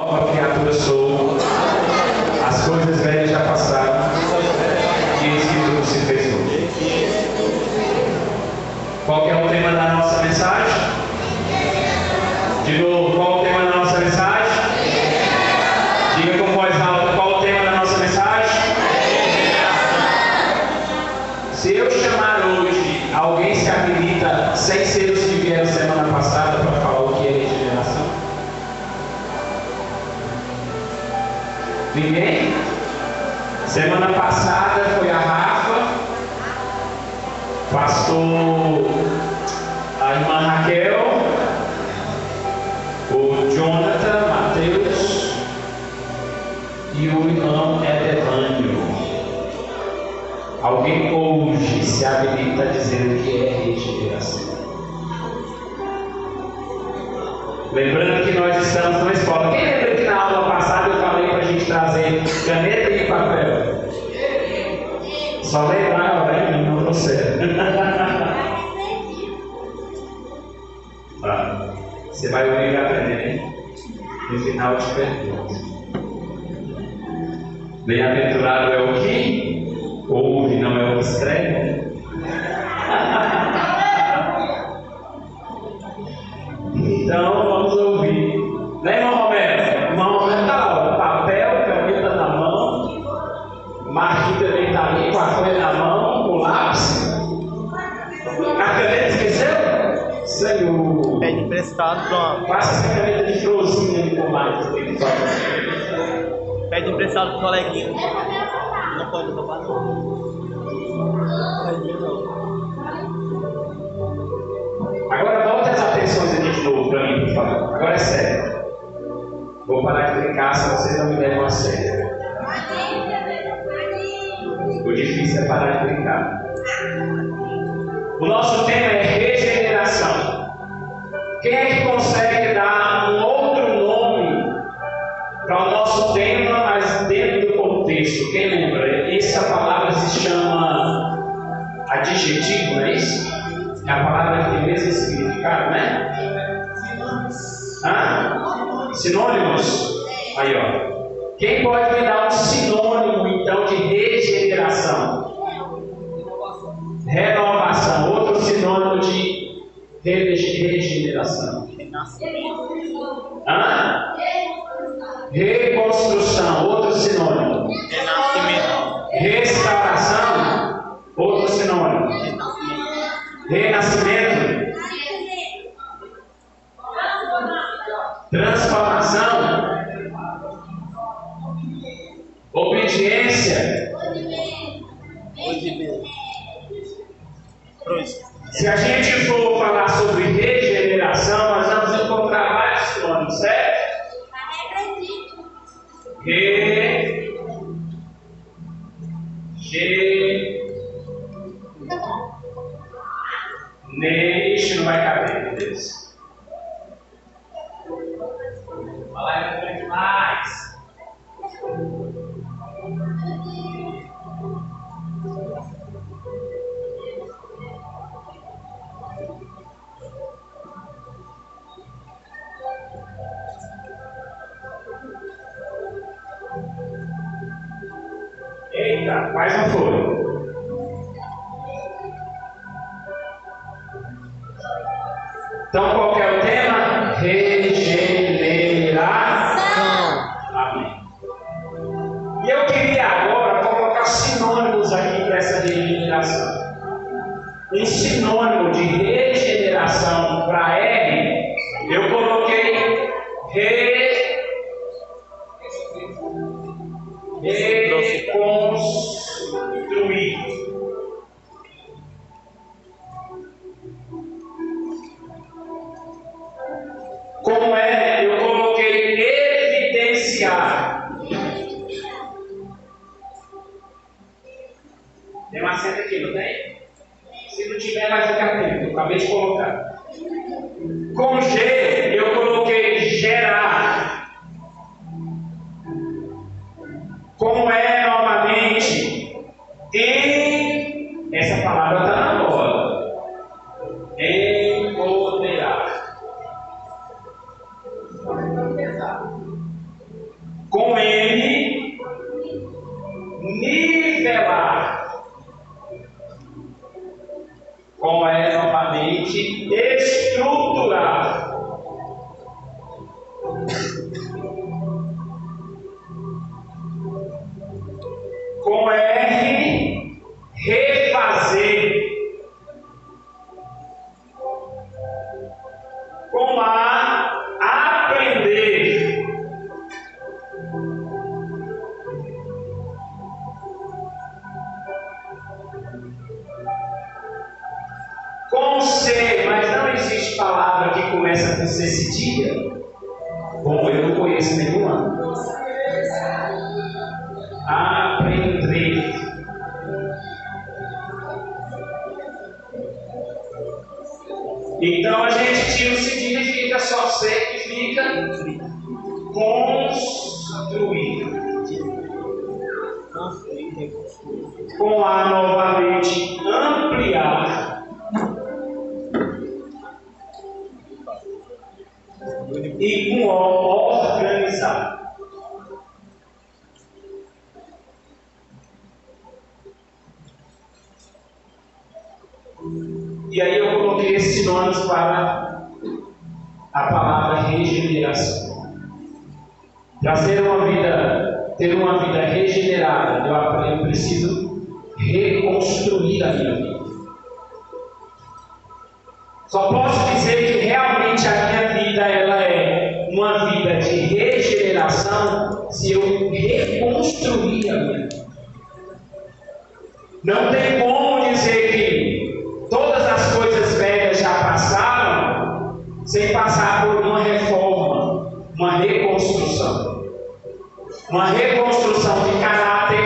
nova criatura sou, as coisas velhas já passaram, e eis que tudo se fez novo. Qual que é o tema da nossa mensagem? De novo, qual o tema da nossa mensagem? Diga com voz alta, qual o tema da nossa mensagem? Se eu chamar hoje, alguém se habilita sem ser os que vieram semana passada para falar o que é regeneração? Ninguém? Semana passada foi a Rafa, pastor, a irmã Raquel, o Jonathan, Mateus e o irmão Edevânio. Alguém hoje se habilita a dizer o que é regeneração? Lembrando que nós estamos numa escola. Quem lembra que na aula passada eu falei para a gente trazer caneta e papel? Só lembrar, né? Não trouxeram. Você vai ouvir a aprender, hein? No final te pergunto. Bem-aventurado é o que ouve, não é o que escreve. Então vamos ouvir. Né, irmão Romero? Irmão Romero está lá, papel, caneta na mão, Marquinhos também está ali com a folha na mão, com lápis. A caneta esqueceu? Senhor. Pede emprestado, pronto. Passa essa caneta de florzinha ali com lápis. Pede emprestado pro coleguinha. Não pode roubar, não. Agora volta as atenções aqui de novo para mim, por favor. Agora é sério. Vou parar de brincar se vocês não me levam a sério. O difícil é parar de brincar. O nosso tema é regeneração. Quem é que consegue dar um outro nome para o nosso tema, mas dentro do contexto? Quem lembra? Essa palavra se chama adjetivo, não é isso? É a palavra que tem o mesmo significado, né? Sinônimos? Aí, ó. Quem pode me dar um sinônimo, então, de regeneração? Renovação. Outro sinônimo de regeneração. Reconstrução. Outro sinônimo. Restauração. Outro sinônimo. Renascimento. Transformação. Obediência. Se a gente for falar sobre regeneração, nós vamos encontrar vários sinônimos, certo? Não vai caber, meu Deus. Falar é bom demais. Eita, quase não foi. Então, qual que é o tema? Regeneração. Amém. E eu queria agora colocar sinônimos aqui para essa regeneração. Um sinônimo de regeneração para R, eu coloquei reconstruir. Como é? Eu coloquei evidenciar. Tem uma seta aqui, não tem? Se não tiver, vai ficar tempo. Eu acabei de colocar. Com G, eu coloquei gerar. Como é novamente? Em. Essa palavra está na moda. Empoderar. estruturar. Com R, refazer. Com A, aprender. Com C, mas não existe palavra que começa com C cedilha. Bom, eu não conheço nenhuma. Aprender. Então a gente tira o cedilha e fica só C, que fica construir. Com A novamente, ampliar. E com O, organizar. E aí eu coloquei esses sinônimos para a palavra regeneração. Para ter uma vida regenerada, eu preciso reconstruir a minha vida. Só posso dizer que realmente a minha vida ela é uma vida de regeneração se eu reconstruir a minha vida. Não tem como dizer que todas as coisas velhas já passaram sem passar por uma reforma, uma reconstrução. Uma reconstrução de caráter,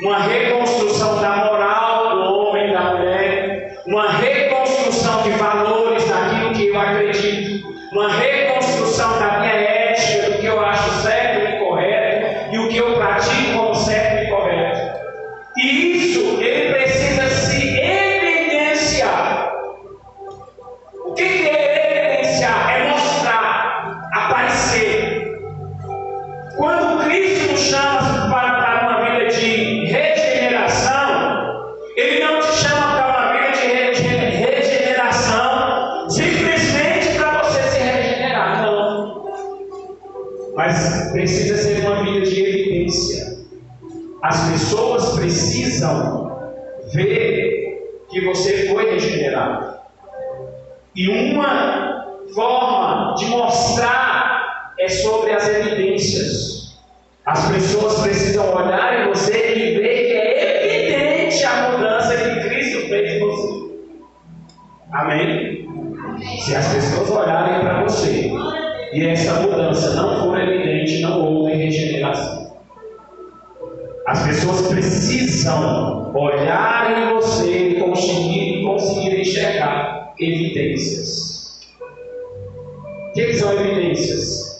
uma reconstrução da moral do homem e da mulher, uma reconstrução de valores daquilo que eu acredito, uma reconstrução da minha ética, do que eu acho certo e correto, e o que eu pratico como certo e correto. E isso, ele precisa se evidenciar. O que é evidenciar? É mostrar, aparecer. Quando Cristo nos chama para uma vida de regeneração, Ele não te chama para uma vida de regeneração simplesmente para você se regenerar, não. Mas precisa ser uma vida de evidência. As pessoas precisam ver que você foi regenerado. E uma forma de mostrar é sobre as evidências. As pessoas precisam olhar em você e ver que é evidente a mudança que Cristo fez em você. Amém? Se as pessoas olharem para você e essa mudança não for evidente, não houve regeneração. As pessoas precisam olhar em você e conseguir enxergar evidências. O que são evidências?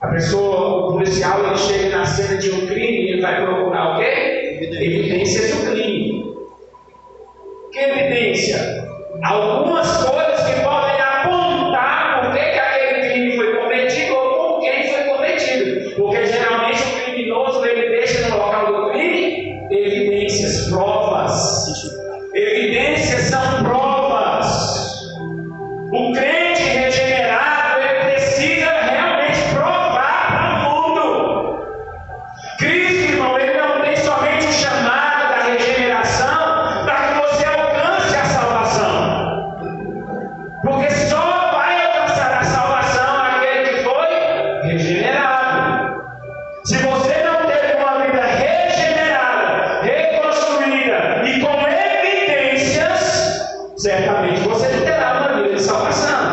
A pessoa, o policial, ele chega na cena de um crime e ele vai procurar o quê? Evidências do crime. Que evidência? Algumas coisas que podem apontar por que aquele crime foi cometido ou por quem foi cometido. Porque geralmente o criminoso ele deixa no local do crime evidências, provas. Evidências são provas. O crente regenerado ele precisa realmente provar para o mundo. Cristo, irmão, ele não tem somente o chamado da regeneração para que você alcance a salvação. Porque só vai alcançar a salvação aquele que foi regenerado. Se você não teve uma vida regenerada, reconstruída e com evidências, certamente você não terá uma vida de salvação.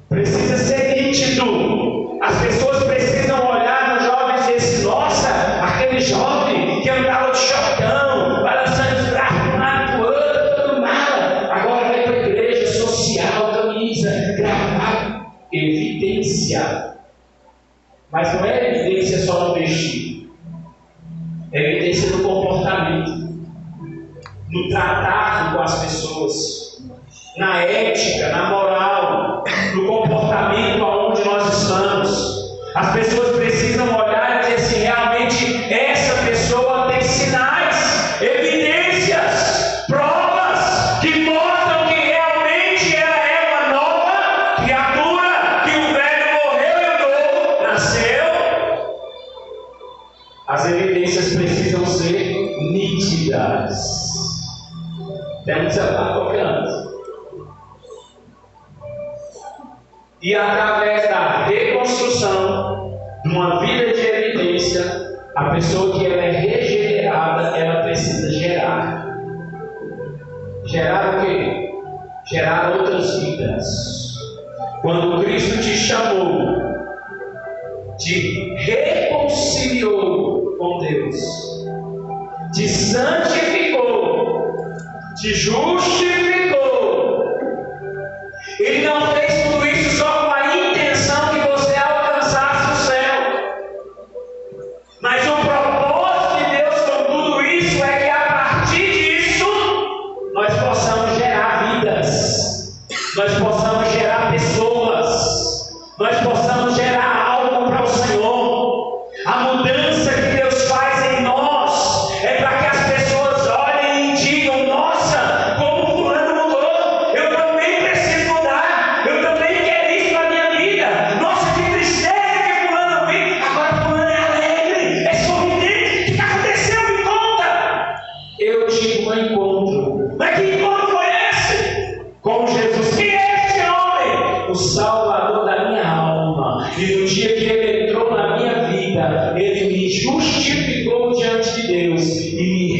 Precisa ser nítido. As pessoas precisam olhar nos jovens e dizer: nossa, aquele jovem que andava de shortão, balançando os braços de um lado para o outro, todo mal, agora vai para a igreja social, camisa, gravata. Evidência. Mas não é evidência só no vestir, é evidência no comportamento, no tratar com as pessoas, na ética, na moral, no comportamento aonde nós estamos. As pessoas precisam olhar e dizer se realmente essa pessoa tem sinais, evidências, provas que mostram que realmente evidências precisam ser nítidas. Temos que estar tocando. E através da reconstrução de uma vida de evidência, a pessoa que ela é regenerada, ela precisa gerar. Gerar o quê? Gerar outras vidas. Quando Cristo te chamou, te reconciliou com Deus, te santificou, te justificou, Ele não fez tudo isso só com a intenção que você alcançasse o céu. Mas o propósito de Deus com tudo isso é que a partir disso nós possamos gerar vidas, nós possamos gerar pessoas, nós possamos gerar algo para o Senhor. A mudança que Deus faz em nós é para que as pessoas olhem e digam: nossa, como fulano mudou, eu também preciso mudar, eu também quero isso na minha vida. Nossa, que tristeza que fulano vive, agora fulano é alegre, é sorridente, o que aconteceu? Me conta. Eu tive um encontro, mas que encontro foi esse? Com Jesus. Quem é esse homem? O Salvador da minha alma. E no dia que Ele entrou na minha vida, Ele me justificou diante de Deus e me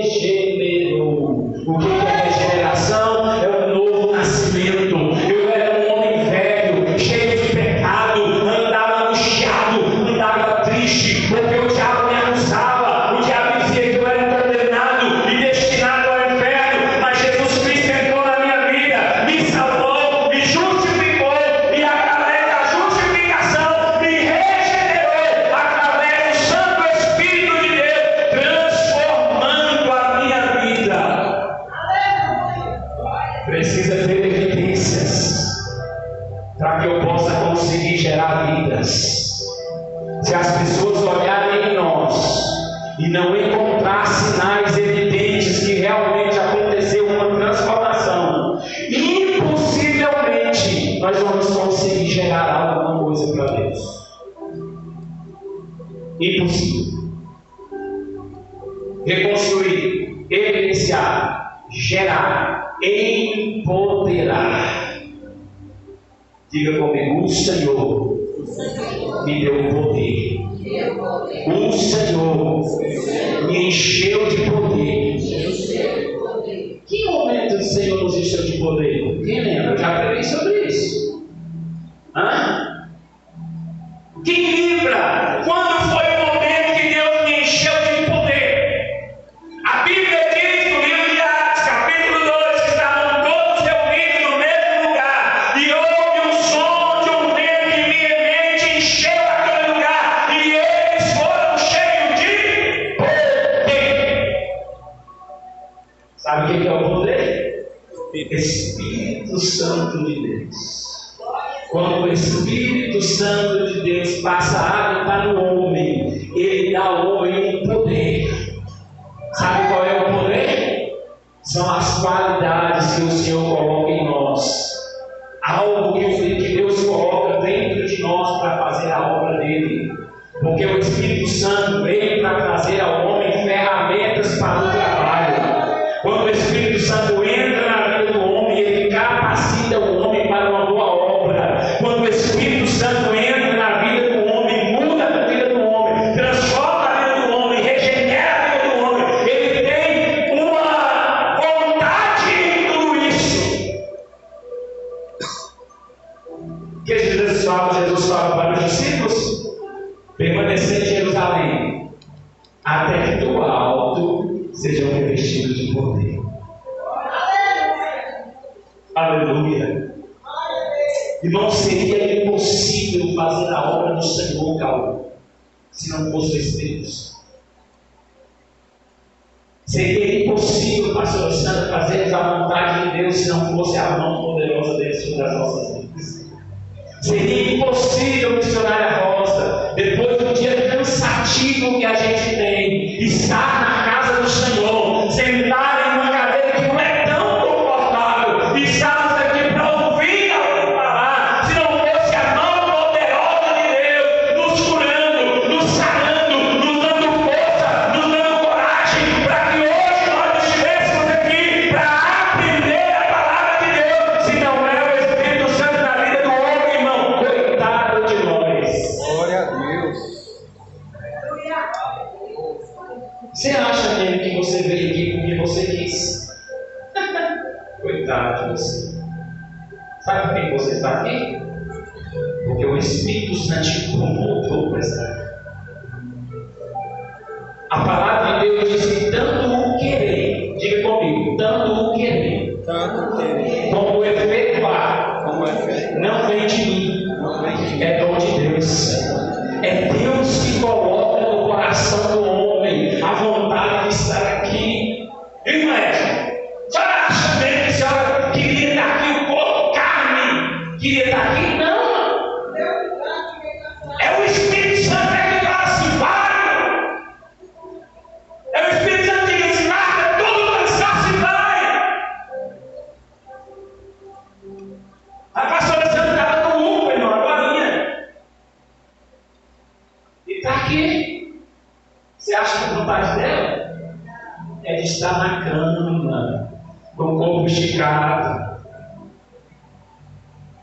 regenerou. O que é regeneração? É um novo nascimento. Eu era um homem velho, cheio de pecado, andava angustiado, andava triste, porque o diabo me acusava, o diabo dizia que eu era condenado e destinado ao inferno. Mas Jesus Cristo entrou na minha vida, me salvou, me justificou, e através da justificação me regenerou, através do Santo Espírito de Deus, transformando a minha vida. Precisa ter evidências para que eu possa conseguir gerar vidas. Se as pessoas olharem em nós e não encontrar sinais evidentes que realmente aconteceu uma transformação, impossivelmente nós vamos conseguir gerar alguma coisa para Deus. Impossível. Reconstruir, evidenciar, gerar, empoderar. Diga comigo: o Senhor me deu poder. O Senhor me encheu de poder. Que momento o Senhor nos encheu de poder? Quem lembra? Eu já falei sobre isso. Hã? Quem lembra? Quando foi o momento que Deus me encheu de poder? A Bíblia diz no livro de Atos, capítulo 2, que estavam todos reunidos no mesmo lugar, e houve um som de um vento que veemente encheu aquele lugar, e eles foram cheios de poder. Sabe o que é o poder? Espírito Santo de Deus. Quando o Espírito Santo de Deus passa a habitar no homem, Ele dá ao homem um poder. Sabe qual é o poder? São as qualidades que o Senhor coloca em nós. Algo que Deus coloca dentro de nós para fazer a obra dele. Porque o Espírito Santo veio para trazer ao homem ferramentas para o trabalho. Quando o Espírito Santo entra na vida do homem, ele capacita o homem para uma boa obra. Quando o Espírito Santo entra na vida do homem, muda a vida do homem, transforma a vida do homem, regenera a vida do homem. Ele tem uma vontade em tudo isso. Que Jesus fala para os discípulos: permanecer em Jerusalém, até que do alto sejam revestidos de poder. Aleluia. Irmão, seria impossível fazer a obra do Senhor, Calma, se não fosse o Espírito Santo. Seria impossível, pastor Santo, fazer a vontade de Deus se não fosse a mão poderosa dele sobre as nossas vidas. Seria impossível, missionária Rosa, depois do dia cansativo que a gente tem, estar na casa do Senhor, sentar em uma cadeira que não é tão confortável, e estarmos aqui para ouvir alguém falar, se não fosse a mão poderosa de Deus nos curando, nos sarando, nos dando força Você acha mesmo que você veio aqui porque você quis? Coitado de você. Sabe por que você está aqui? Porque o Espírito Santo te convocou para estar aqui. A palavra de Deus diz que tanto o querer, diga comigo, tanto o querer, como o efetuar, não vem de mim, é dom de Deus. É Deus que coloca no coração do homem a vontade de estar aqui. Irmã, a senhora acha mesmo que a senhora queria estar aqui, o corpo, carne, queria estar aqui? Não. É o Espírito Santo que fala assim, vai. É o Espírito Santo que diz assim, larga todo cansaço e vai. A pastora Santa estava no mundo, irmão, agora. E está aqui. Você acha que a vontade dela é de estar na cama, com o corpo esticado?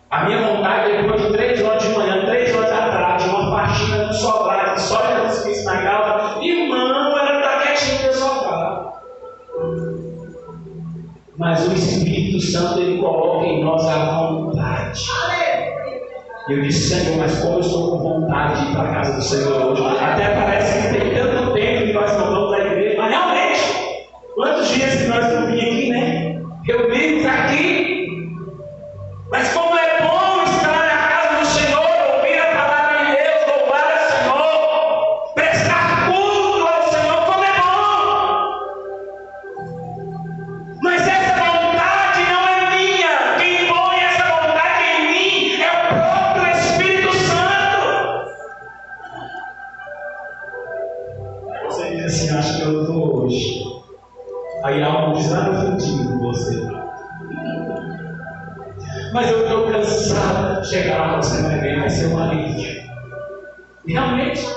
A minha vontade é depois de 3 horas de manhã, 3 horas da tarde, uma faxina no sofá, que só Jesus Cristo na calça, irmão, ela está quietinha no sofá. Mas o Espírito Santo, ele coloca em nós a vontade. E eu disse, Senhor, mas como eu estou com vontade de ir para a casa do Senhor hoje? Até parece que tem tanto tempo que nós não vamos à igreja, mas realmente, quantos dias que nós não vimos aqui, né? Reunidos aqui. Mas como é bom estar na casa do Senhor, ouvir a palavra de Deus, louvar ao Senhor, prestar culto ao Senhor, como é bom. Mas essa vontade não é minha. Quem põe essa vontade em mim é o próprio Espírito Santo. Você diz assim, acho que eu estou hoje. Aí algo diz lá no fundinho de você. Mas eu estou cansado de chegar lá, você vai ver, vai ser um alívio. E realmente,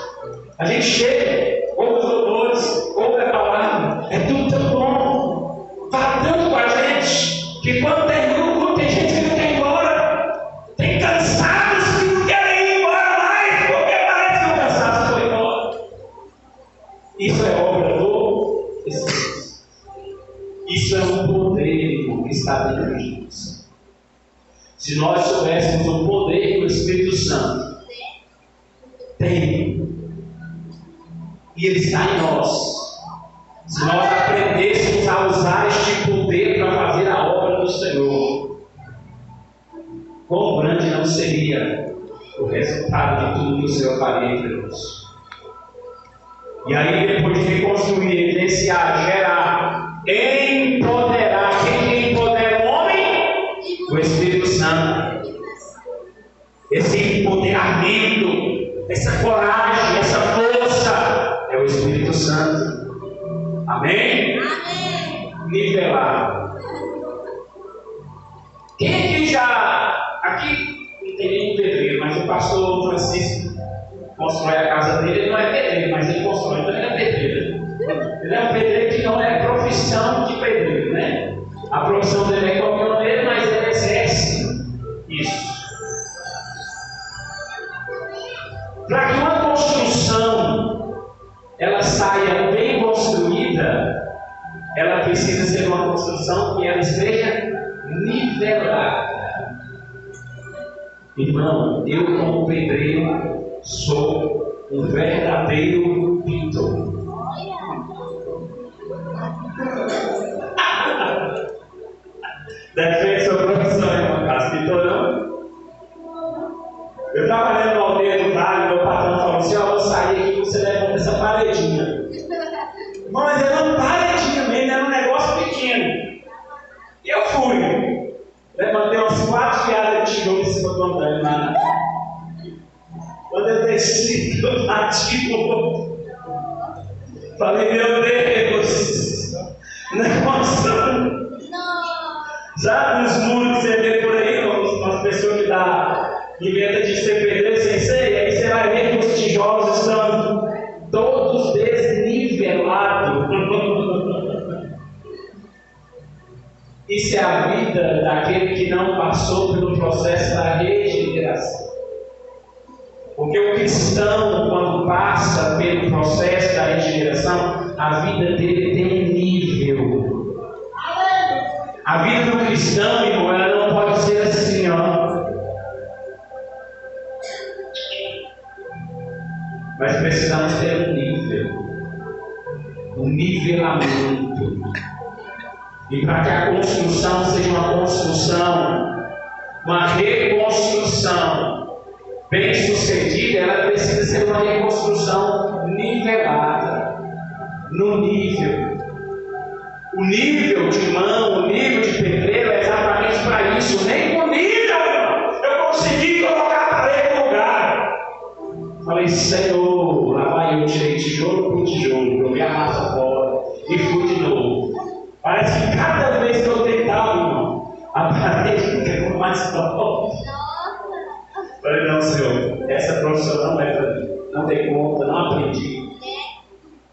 a gente chega, ouve os louvores, ouve a palavra, é tudo tão bom, fala tanto com a gente, que quando termina o culto, tem gente que não quer ir embora, tem cansados que não querem ir embora mais, porque parece que o cansaço foi embora. Isso é obra do Espírito. Isso é um poder que está dentro de nós. Se nós soubéssemos o poder que o Espírito Santo tem, e ele está em nós, se nós aprendêssemos a usar este poder para fazer a obra do Senhor, quão grande não seria o resultado de tudo que o Senhor faria entre nós. E aí, depois de construir, evidenciar, gerar, empoderar, quem empodera o homem? O Espírito Santo. Esse empoderamento, essa coragem, essa força é o Espírito Santo. Amém? Amém. Nivelar. Quem aqui já. Aqui não tem nenhum pedreiro, mas o pastor Francisco constrói a casa dele. Ele não é pedreiro, mas ele constrói, então ele é pedreiro. Ele é um pedreiro que não é profissão de pedreiro, né? A profissão dele é caminhoneiro, mas ele exerce isso. Para que uma construção ela saia bem construída, ela precisa ser uma construção que ela esteja nivelada. Irmão, eu como pedreiro sou um verdadeiro pintor. Deve ser sua profissão, irmão. Caso pintor não. Eu trabalhando na aldeia do Vale, meu patrão falou assim: ó, vou sair aqui, você levanta essa paredinha. Mas era uma paredinha mesmo, era um negócio pequeno. E eu fui. Levantei umas 4 fiadas de tijolo em cima do andame lá. Quando eu desci, eu bati no outro. Falei, meu Deus, negócio. Sabe os muros que você vê por aí, umas pessoas que inventa de ser pedreiro sem ser, e aí você vai ver que os tijolos estão todos desnivelados. Isso é a vida daquele que não passou pelo processo da regeneração. Porque o cristão, quando passa pelo processo da regeneração, a vida dele tem um nível. A vida do cristão, irmão, ela não pode ser assim, ó. Mas precisamos ter um nivelamento. E para que a construção seja uma construção, uma reconstrução bem sucedida, ela precisa ser uma reconstrução nivelada, no nível. O nível de mão, o nível de pedreiro é exatamente para isso. Nem com nível eu consegui colocar a parede no lugar. Falei, Senhor, lá vai eu, tirei tijolo por tijolo, joguei a massa fora e fui de novo. Parece que cada vez que eu tentava, irmão, a parede ficava mais forte. Falei, não, Senhor, essa profissão não é para mim. Não tem conta, não aprendi.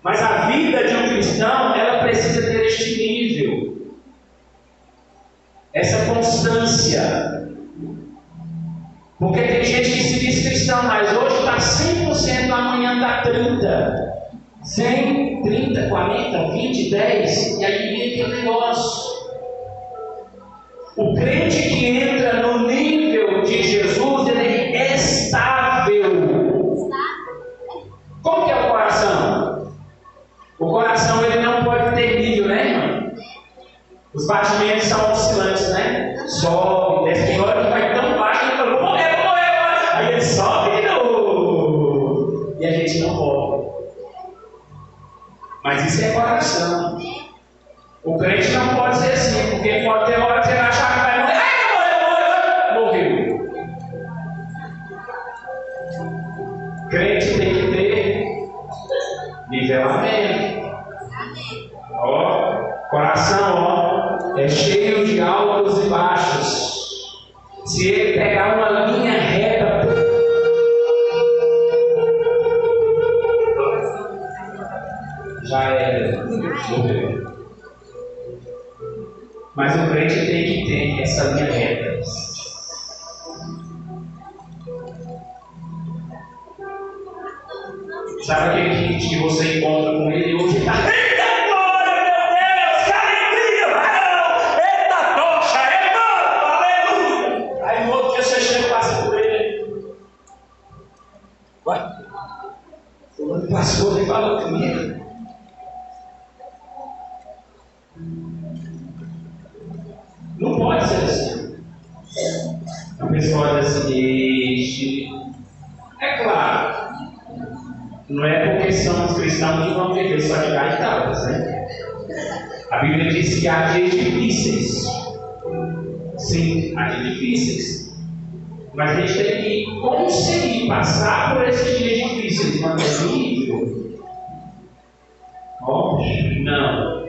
Mas a vida de um cristão, ela precisa ter este nível. Essa constância. Porque tem gente que se diz cristão, mas hoje está 100%, amanhã está 30%. 100, 30, 40, 20, 10, e aí vem aquele negócio. O crente que entra no nível de Jesus, ele é estável. Como que é o coração? O coração ele não pode ter nível, né, irmão? Os batimentos são oscilantes, né? Sobe, desce, tem hora que vai tão baixo que ele fala, vou morrer. Aí ele sobe de novo. E a gente não pode. Mas isso é coração. O crente não pode ser assim, porque pode ter hora que você vai achar que vai morrer. Ai, morreu. Crente tem que ter nivelamento. Ó, coração, ó, é cheio de altos e baixos. Se ele pegar uma linha reta, já era. Morreu. Mas o crente tem que ter essa linha reta. Sabe aquele gente que você encontra com ele e hoje está. Eita glória, meu Deus, que alegria! Eita tocha, aleluia! Aí no outro dia você chega e passa por ele. Ué? O pastor ele falou comigo. Não pode ser assim. A pessoa diz assim, é claro, não é porque somos cristãos que vamos viver só de gaitadas, né? A Bíblia diz que há dias difíceis. Sim, há dias difíceis. Mas a gente tem que conseguir passar por esses dias difíceis, manter nível. Não.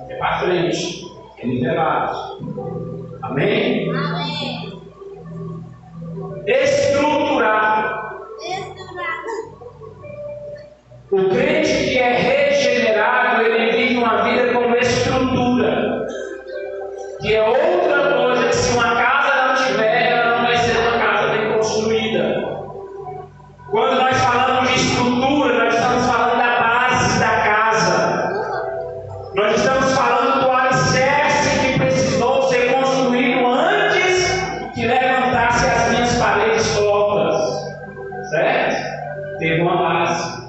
É para frente. É nivelado. Amém? Amém. Estruturar. O crente que é regenerado, ele vive uma vida com estrutura. Que é outra coisa que se uma casa não tiver, ela não vai ser uma casa bem construída. Quando nós falamos de estrutura, nós estamos falando da base da casa. Nós estamos falando do alicerce que precisou ser construído antes que levantasse as minhas paredes tortas. Certo? Teve uma base.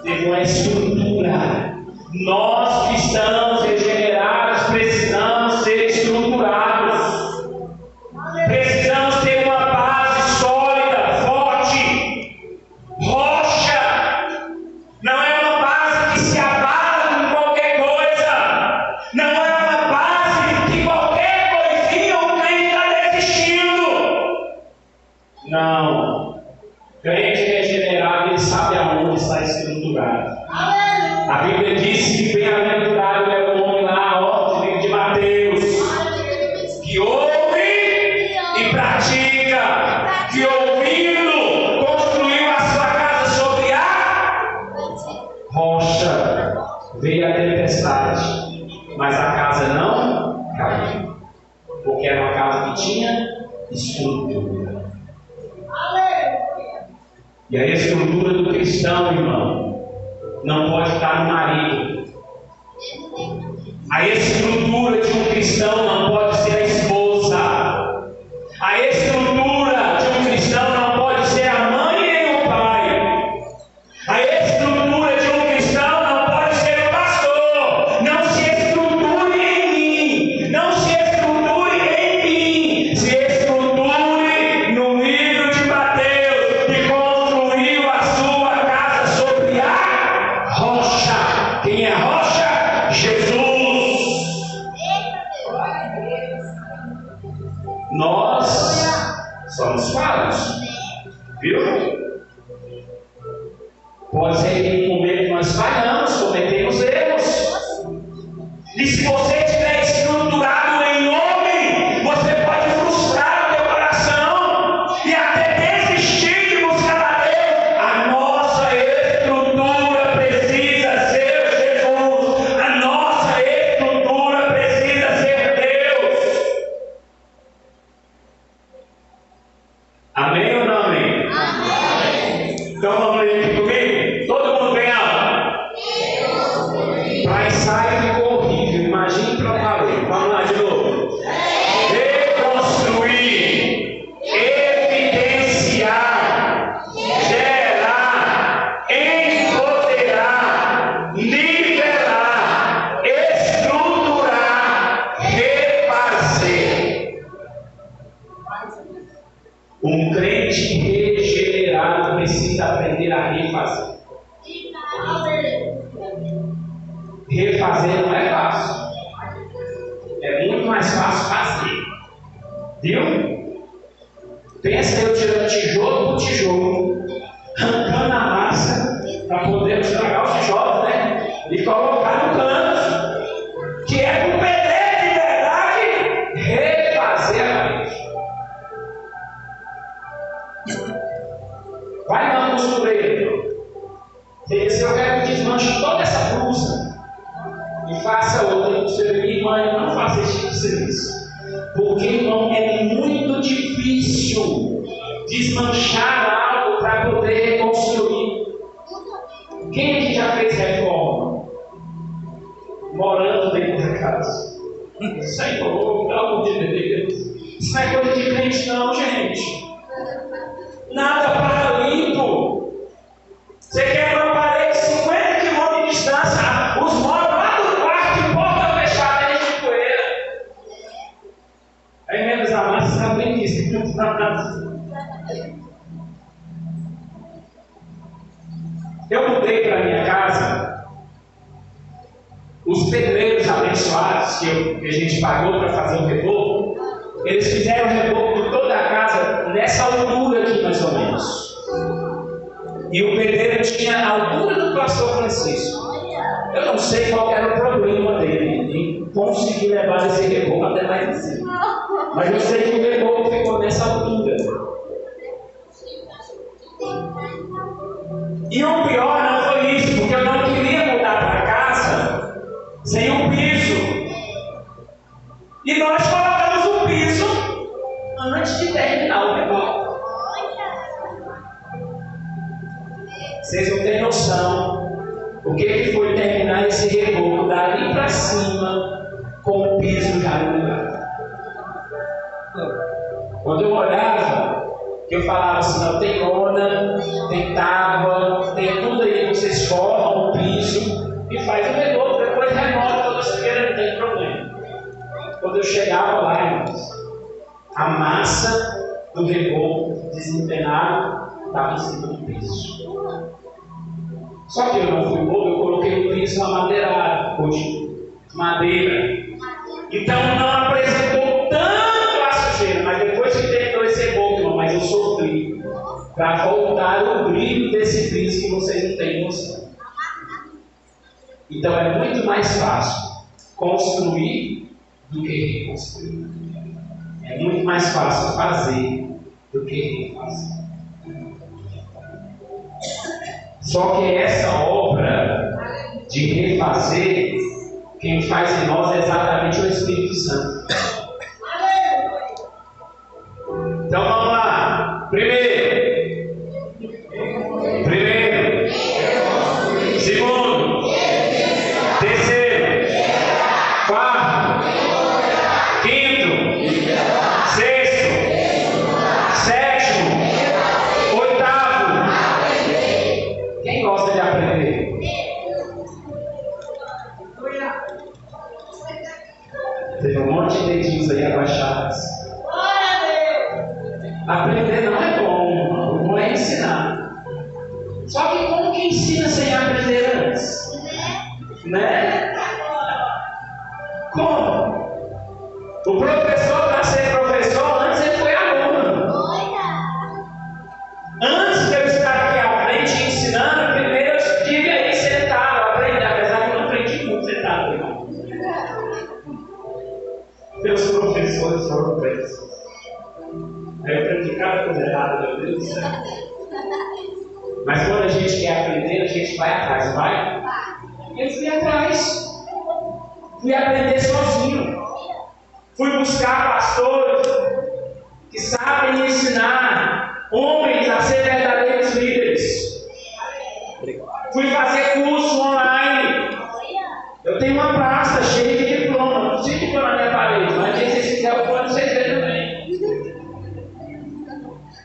Teve uma estrutura. Nós que estamos regenerados precisamos ser estruturados. Precisamos ter uma base sólida, forte, rocha. Não é uma base que se abala com qualquer coisa. Não é uma base que qualquer coisinha o crente está desistindo. Não. Crente regenerado, ele sabe aonde está estruturado. A Bíblia diz que bem-aventurado é o homem lá, ó, de Mateus, que ouve e pratica, que ouvindo construiu a sua casa sobre a rocha. Veio a tempestade, mas a casa não caiu, porque era uma casa que tinha estrutura. E a estrutura do cristão, irmão, não pode estar no marido. A estrutura de um cristão não pode ser a esposa. A estrutura de um cristão não pode ser a mãe nem o pai. A estrutura de um cristão não pode ser o pastor. Não se estruture em mim. Não se estruture em mim. Se estruture no livro de Mateus, que construiu a sua casa sobre a rocha. Quem é a rocha? Jesus. Nós somos falhos, viu? Pode ser que em um momento nós falhamos, cometemos erros. E se você estiver estruturado em homem, você pode frustrar o teu coração e até desistir de buscar a Deus. A nossa estrutura precisa ser Jesus. A nossa estrutura precisa ser Deus. Amém ou não amém? Amém. Então vamos ler aqui comigo? Todo mundo bem alto? Para ensaio ficou horrível. Imagine para valer. Vamos lá de novo. Reconstruir, evidenciar, gerar, empoderar, nivelar, estruturar, refazer. Um crente regenerado precisa aprender a refazer. Refazer não é fácil. É muito mais fácil fazer. Viu? Pensa eu tirando tijolo por tijolo, arrancando a massa para poder estragar os tijolos, né? E colocar no canto, que é com pedreiro de verdade, refazer a parede. Vai na costureira. Se eu quero que desmanche toda essa blusa e faça outra, você diz, mãe, não faça esse tipo de serviço. Porque, irmão, é muito difícil desmanchar algo para poder reconstruir. Quem aqui já fez reforma? Morando dentro da casa. Senhor, pelo amor de Deus. Isso não é coisa de crente, não, gente. Nada para limpo. Você quebra uma parede 50 km de distância, os móveis lá do quarto, de porta fechada, enche de poeira. Aí menos a massa, sabe bem disso. Eu mudei para minha casa. Os pedreiros abençoados que a gente pagou para fazer o reboco, eles fizeram o reboco de toda a casa nessa altura aqui, mais ou menos. E o pedreiro tinha a altura do pastor Francisco. Eu não sei qual era o problema dele em conseguir levar esse reboco até mais em cima. Mas eu sei que o reboco ficou nessa altura. E o pior não foi isso, porque eu não queria mudar para casa sem o piso. E nós colocamos o piso antes de terminar o reboco. Vocês não têm noção o que foi terminar esse reboco dali para cima com o piso já no lugar. Quando eu olhava, eu falava assim, não, tem lona, tem tábua, tem tudo aí, vocês formam o piso e faz o reboco, depois remove toda a sujeira, não tem problema. Quando eu chegava lá, irmãos, a massa do reboco desempenado estava em cima do piso. Só que eu não fui bobo, eu coloquei o piso na madeira, de madeira. Então não apresentou tanto a sujeira, mas depois que terminou esse reboco, mas eu sofri para voltar o brilho desse piso que vocês não têm noção. Então é muito mais fácil construir do que reconstruir. É muito mais fácil fazer do que refazer. Só que essa obra de refazer, quem faz em nós é exatamente o Espírito Santo. Então vamos lá. Primeiro. Segundo. monte de dedinhos aí abaixados. Aprender não é bom, o bom é ensinar. Só que como que ensina sem aprender antes? Né? Como? O professor, para ser professor, antes ele foi aluno. Antes de eu estar aqui à frente ensinando, primeiro eu estive aí sentado, aprendendo, apesar que eu não aprendi muito sentado. Não. Meus professores foram presos. Aí eu aprendi cada coisa errada, meu Deus do céu. Mas quando a gente quer aprender, a gente vai atrás, vai? Eu fui atrás. Fui aprender sozinho. Fui buscar pastores que sabem ensinar homens a ser verdadeiros líderes. Fui fazer curso online. Eu tenho uma pasta cheia de diploma. Não sei diploma na minha parede, mas se vocês quiserem, eu posso vocês verem também.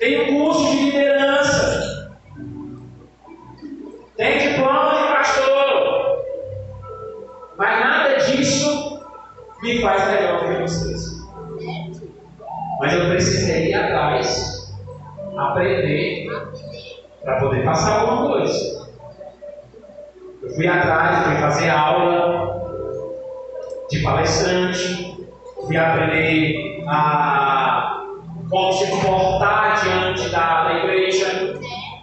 Tenho curso de liderança. Tenho diploma de pastor. Mas nada disso me faz melhor que vocês. Mas eu precisei ir atrás, aprender, para poder passar alguma coisa. Eu fui atrás, fui fazer aula de palestrante, fui aprender a como se comportar diante da igreja,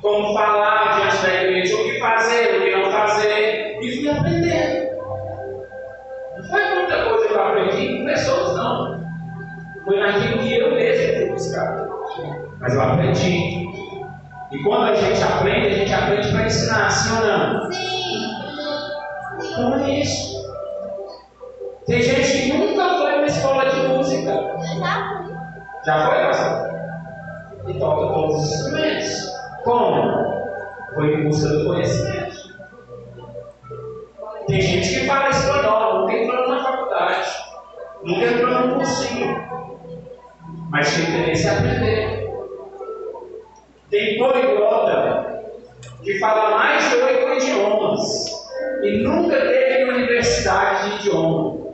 como falar diante da igreja, o que fazer, o que não fazer, e fui aprendendo. Não foi muita coisa que eu aprendi com pessoas, não. Foi naquilo que eu mesmo fui buscar. Mas eu aprendi. E quando a gente aprende para ensinar, sim ou não? Sim. Então é isso. Tem gente que nunca foi numa escola de música. Já foi, pastor? E toca todos os instrumentos. Como? Foi em busca do conhecimento. Tem gente que fala espanhol, não tem plano na faculdade, não tem plano no cursinho, mas tem interesse em aprender. Tem poliglota que fala mais de 8 idiomas e nunca teve uma universidade de idioma.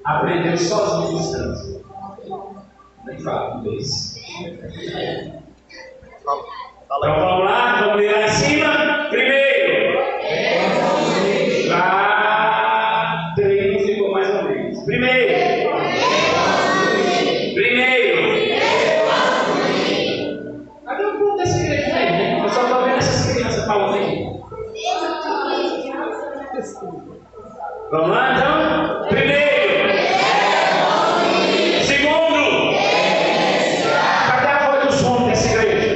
Aprendeu sozinho distância. Nem fala inglês. Então vamos lá, vamos ler lá em cima. Primeiro. Lá, treino ficou mais ou menos. Primeiro. Cadê o ponto dessa igreja aí? Eu só estou vendo essas crianças falando aqui. Vamos lá então? Primeiro. Segundo. Cadê a voz do som dessa igreja?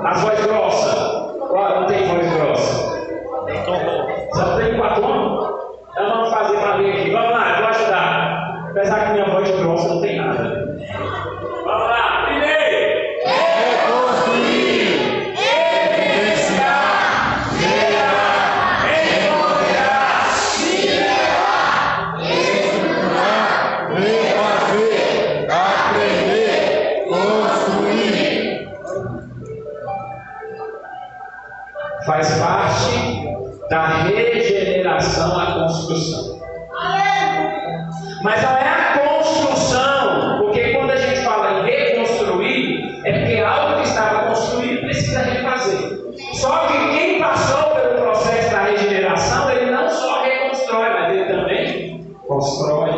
As vozes grossas. Não tem voz grossa. Só tem 4 anos? Então vamos fazer uma linha aqui. Vamos lá, eu vou ajudar. Apesar que minha voz grossa não tem nada. Vamos lá, primeiro. Reconstruir, evidenciar, gerar, empoderar, liderar, estruturar, refazer, aprender, construir. Faz parte da regeneração à construção. Mas não é a construção, porque quando a gente fala em reconstruir, é porque algo que estava construído precisa refazer. Só que quem passou pelo processo da regeneração, ele não só reconstrói, mas ele também constrói.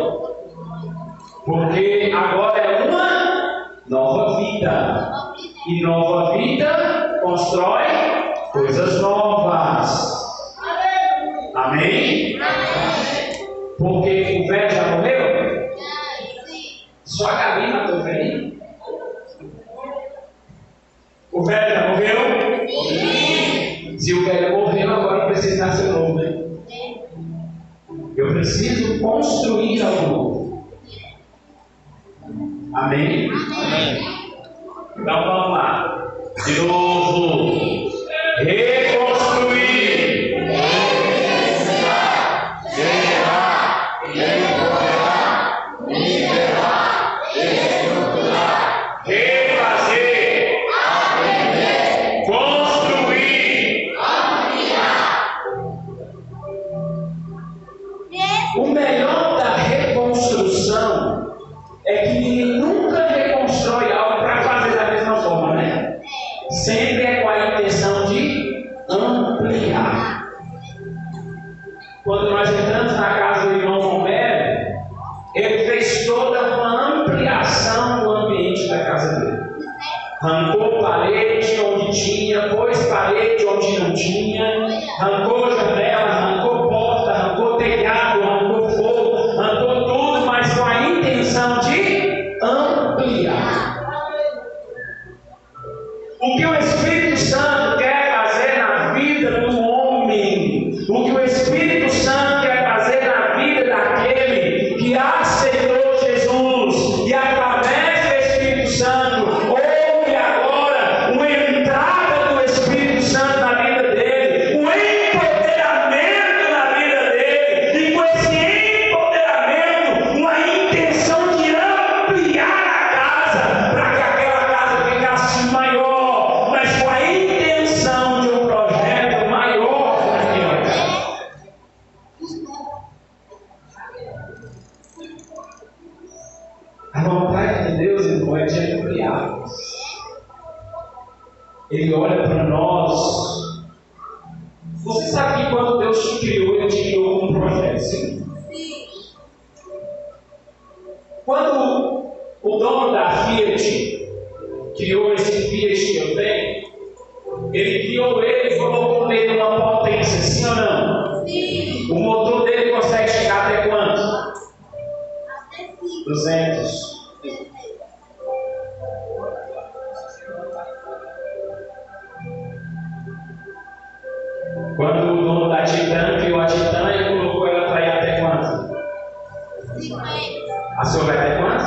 Porque agora é uma nova vida. E nova vida constrói coisas novas. Amém? Porque o velho já morreu? Só a galinha matou o velhinho? O velho já morreu? Se o velho morreu, agora precisa nascer novo, né? Eu preciso construir algo novo. Amém? Então vamos lá. De novo. Reconstruir. Gerar. Empoderar. Liderar. Estruturar. Refazer. Aprender. Construir. Ampliar. O melhor da reconstrução quando nós entramos na casa do irmão Romero, ele fez toda uma ampliação do ambiente da casa dele. Arrancou parede onde tinha, pôs parede onde não tinha, arrancou janela, arrancou porta, arrancou telhado, arrancou fogo, arrancou tudo, mas com a intenção de ampliar. O que o Espírito Santo quer fazer na vida do homem, o que o Espírito Santo quer fazer na vida daquele que aceitou Jesus e através do Espírito Santo houve agora uma entrada do Espírito Santo na vida dele, um empoderamento na vida dele, e com esse empoderamento, uma intenção de ampliar a casa para que aquela casa ficasse maior, mas com a intenção de um projeto maior naquela casa. A vontade de Deus, irmão, é de ampliar. Ele olha para nós. Você sabe que quando Deus te criou, Ele te criou com um projeto, sim? Quando o dono da Fiat criou esse Fiat que eu tenho, ele criou ele e colocou nele uma potência, sim ou não? Sim. O motor dele consegue chegar até quanto? Até 5. 200. Quando o dono da Titan criou a Titan, ele colocou ela para ir até quanto? 50. A sua vai até quanto?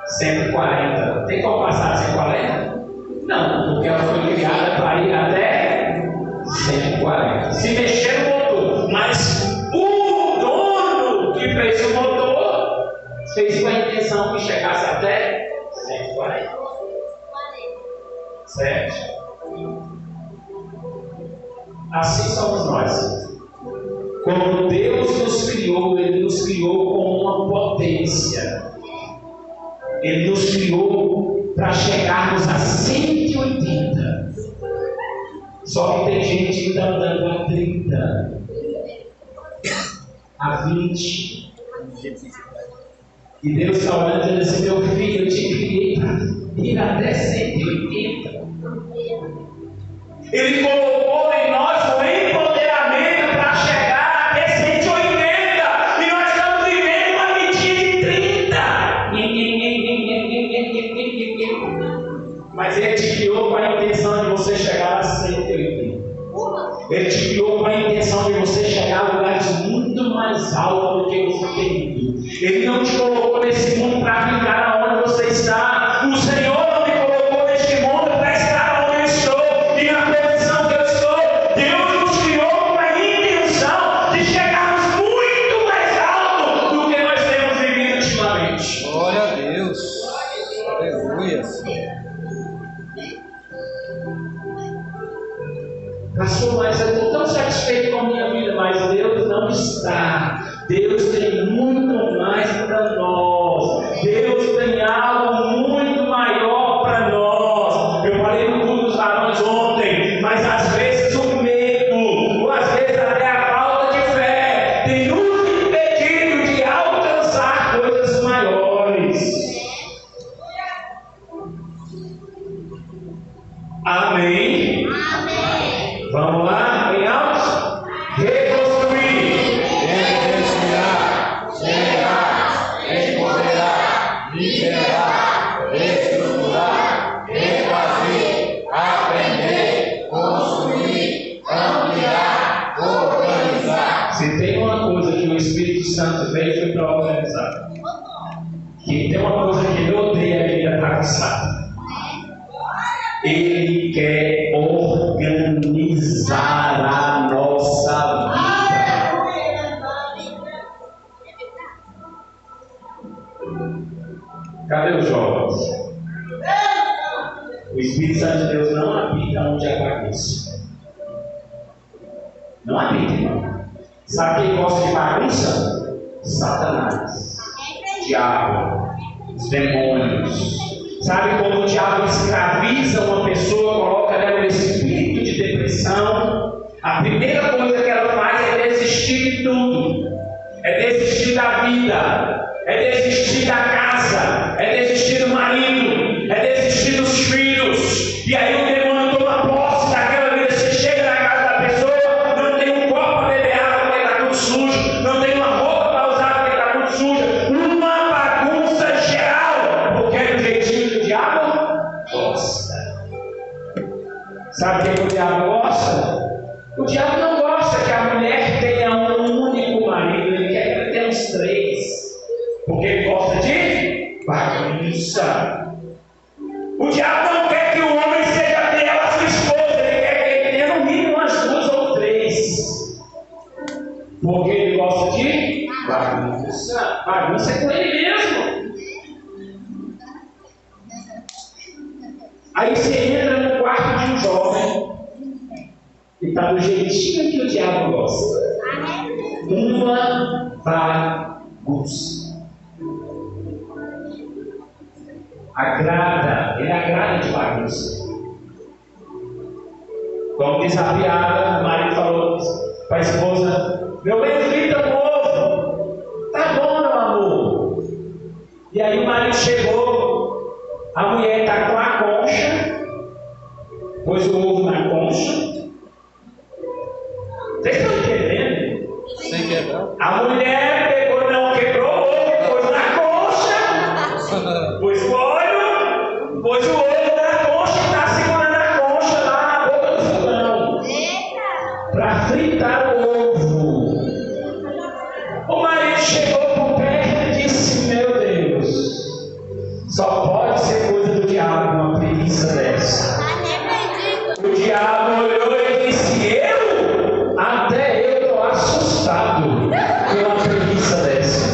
140. Tem como passar de 140? Não, porque ela foi criada para ir até 140. Se mexer no motor, mas o dono que fez o motor fez com a intenção que chegasse até 140. Certo? Assim somos nós. Quando Deus nos criou, Ele nos criou com uma potência. Ele nos criou para chegarmos a 180. Só que tem gente que está andando a 30, a 20. E Deus está olhando e diz assim: meu filho, eu te criei para ir até 180. Ele colocou em nós um empoderamento para chegar até 180. E nós estamos vivendo uma medida de 30. Mas Ele te criou com a intenção de você chegar a 180. Ele te criou com a intenção de você chegar a lugares muito mais altos do que você tem ido. Ele não te colocou nesse mundo para ficar onde você está. O Senhor não me colocou neste mundo para estar onde eu estou e na posição que eu estou. Deus nos criou com a intenção de chegarmos muito mais alto do que nós temos vivido ultimamente. Glória a Deus. Aleluia. Pastor, mas eu estou tão satisfeito com a minha vida, mas Deus não está. Deus tem muito mais para nós. Deus tem algo muito maior para nós. Eu falei no culto dos varões ontem, mas às vezes o medo, ou às vezes até a falta de fé, tem nos impedido de alcançar coisas maiores. Amém? Amém. Vamos lá, bem alto? Reconstruir. Reconstruir, chegar, empoderar, liberar, reestruturar, refazer, aprender, construir, ampliar, organizar. Se tem uma coisa que o Espírito Santo veio, foi para organizar. Que tem uma coisa que ele odeia, a vida bagunçada. Ele quer organizar a nossa vida. Cadê os jovens? O Espírito Santo de Deus não habita onde há bagunça. Não habita, irmão. Sabe quem gosta de bagunça? Satanás, diabo, os demônios. Sabe quando o diabo escraviza uma pessoa, coloca ela no espírito de depressão? A primeira coisa que ela faz é desistir de tudo. é desistir da vida, é desistir da casa, é desistir do marido, é desistir dos filhos. E aí o demônio toma posse daquela vida. Você chega na casa da pessoa, não tem um copo para beber água porque está tudo sujo, não tem uma roupa para usar porque está tudo suja, uma bagunça geral, porque é do jeitinho que o diabo gosta. Sabe o que o diabo gosta? O diabo não gosta que a mulher tenha um único marido, ele quer que ela tenha uns 3, porque ele gosta de bagunça. O diabo não quer que o homem seja dela a sua esposa, ele quer que ele tenha no mínimo umas 2 ou 3, porque ele gosta de bagunça. Bagunça é com ele mesmo. Aí você entra no quarto de um jovem e está do jeitinho que o diabo gosta. Uma bagunça. Ele agrada de bagunça. Como diz a piada, o marido falou para a esposa: meu bem, frita o ovo. Tá bom, meu amor. E aí o marido chegou, a mulher está com a concha, pôs o ovo na concha. Vocês estão entendendo? Sem quebrar. A mulher pegou, não quebrou o ovo, pôs na concha, pôs o óleo, pôs o ovo na concha e está segurando a concha lá na boca do fogão para fritar o ovo. O marido chegou por perto e disse: meu Deus, só pode ser coisa do diabo uma preguiça dessa. O diabo olhou e disse: até eu estou assustado com uma preguiça dessa.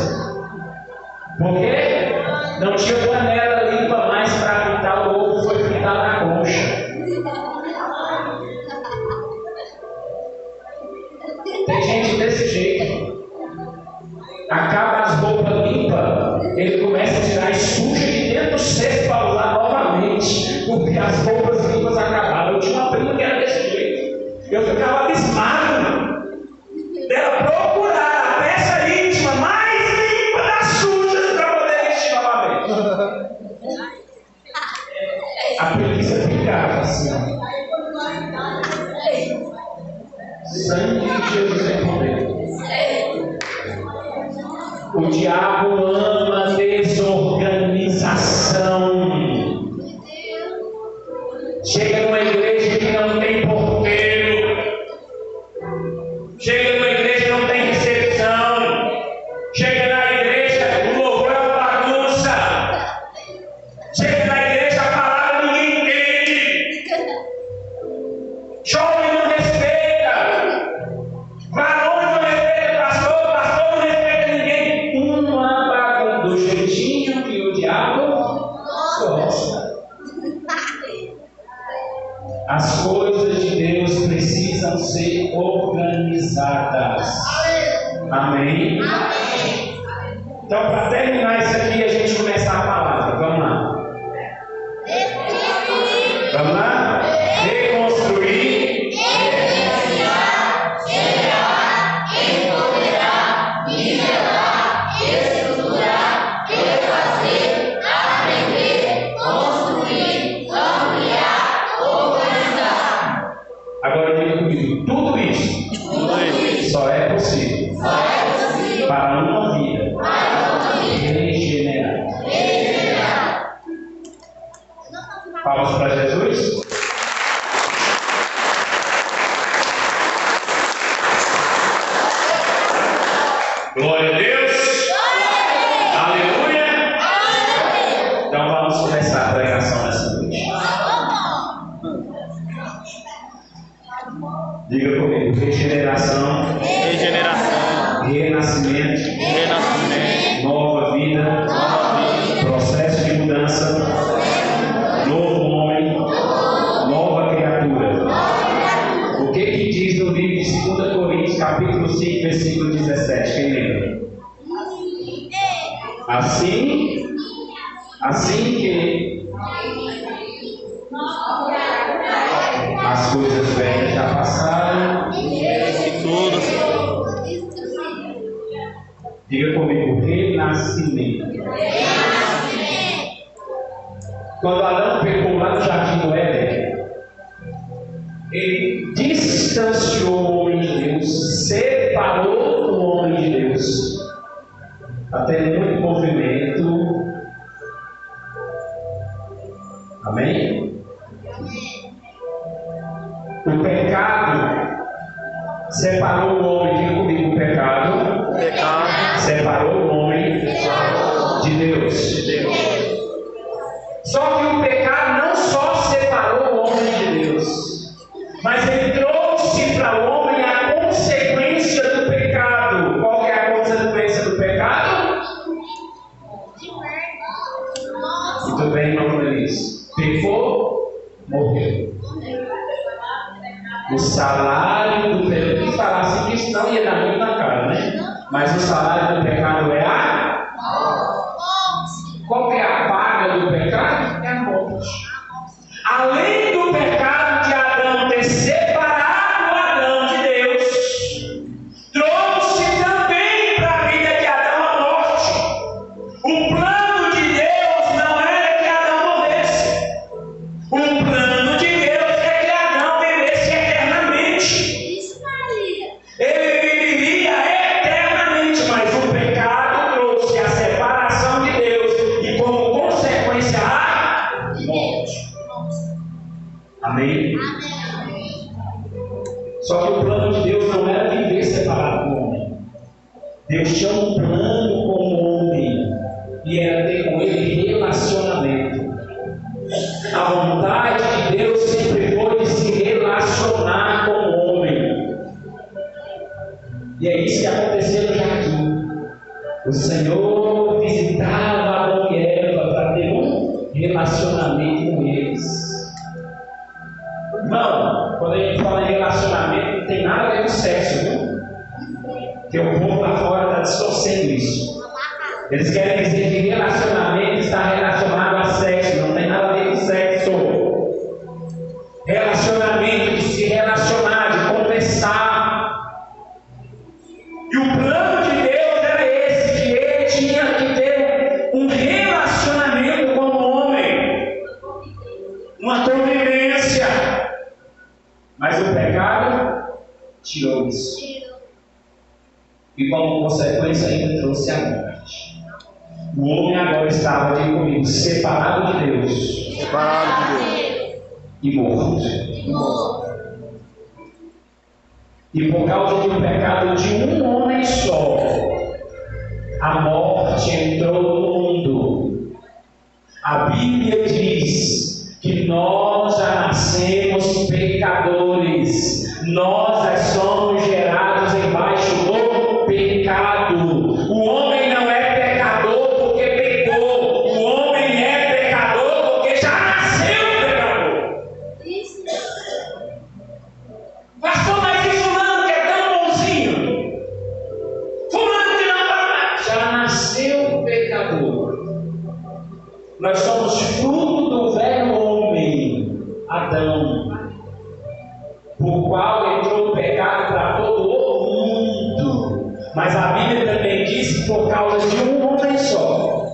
Por quê? Não tinha panela limpa mais para fritar o ovo, foi fritar na concha. Tem gente desse jeito. Acaba as roupas limpas, ele começa a tirar as sujas de dentro do cesto para usar novamente, porque as roupas limpas acabaram. Eu tinha uma prima que era desse jeito. Eu ficava abismado dela procurar a peça íntima mais limpa das sujas para poder vestir novamente. A preguiça ficava assim, ó. Sangue de Jesus é poder. O diabo ama desorganização. Chega numa igreja que não tem porteiro. Chega numa igreja que não tem recepção. Chega na igreja, o louvor é uma bagunça. Chega na igreja, a palavra ninguém entende. Jovem não respeita. Varões não respeitam pastor, pastor não respeita ninguém. Uma bagunça do jeitinho que o diabo gosta. As coisas de Deus precisam ser organizadas. Amém? Então, para terminar isso aqui, a gente começar a palavra. Vamos lá. Vamos lá? Reconstruir. Agora diga comigo, tudo isso só é possível para uma vida regenerada. Palmas para Jesus. Glória a Deus. Aleluia. Então vamos começar a pregação nessa noite. Diga comigo, regeneração, renascimento, nova vida, processo de mudança, novo homem, nova criatura. O que diz no livro de 2 Coríntios, capítulo 5, versículo 17? Quem lembra? Assim que as coisas velhas já passaram, distanciou o homem de Deus, separou o homem de Deus. Até muito movimento. Amém? O pecado separou o homem, diga comigo, o pecado separou o homem de Deus. Só que o pecado não só separou o homem de Deus, mas ele trouxe para o homem a consequência do pecado. Qual é a consequência do pecado? Muito bem, irmão Feliz. Pecou, morreu. O salário do pecado, se falasse isso, não ia dar muito na cara, né? Mas o salário do pecado é a morte. Qual é a paga do pecado? É a morte. Além do pecado de Adão ter separado Adão de Deus, trouxe também para a vida de Adão a morte. O plano de Deus não era que Adão morresse. O plano de Deus é que Adão vivesse eternamente. Isso, Maria. Ele viveria eternamente, mas o pecado trouxe a separação de Deus e, como consequência, a morte. Amém? Só que o plano de Deus não era viver separado do homem. Deus tinha um plano com o homem e era ter com ele relacionamento. A vontade de Deus sempre foi de se relacionar com o homem. E é isso que aconteceu no jardim. O Senhor visitava Adão e Eva para ter um relacionamento com eles. Irmão, quando a gente fala em relacionamento, não tem nada a ver com sexo, viu? Porque o povo lá fora está distorcendo isso. Eles querem dizer que relacionamento está relacionado a sexo, não tem nada a ver com sexo. Relacionamento de se relacionar, de conversar. E o plano de Deus era esse, que ele tinha que ter um relacionamento com o homem, uma convivência. Mas o pecado tirou isso. E como consequência ainda trouxe a morte. O homem agora estava, diga comigo, separado de Deus. E morto. E por causa do pecado de um homem só, a morte entrou no mundo. A Bíblia diz que nós já nascemos pecadores. Nós já somos gerados embaixo do pecado. O homem não é pecador porque pecou. O homem é pecador porque já nasceu pecador. Pastor, mas e fulano que é tão bonzinho? Fulano que não já nasceu pecador. Nós somos fruto do velho homem, Adão, por qual entrou o pecado para todo o mundo. Mas a Bíblia também diz que por causa de um homem só,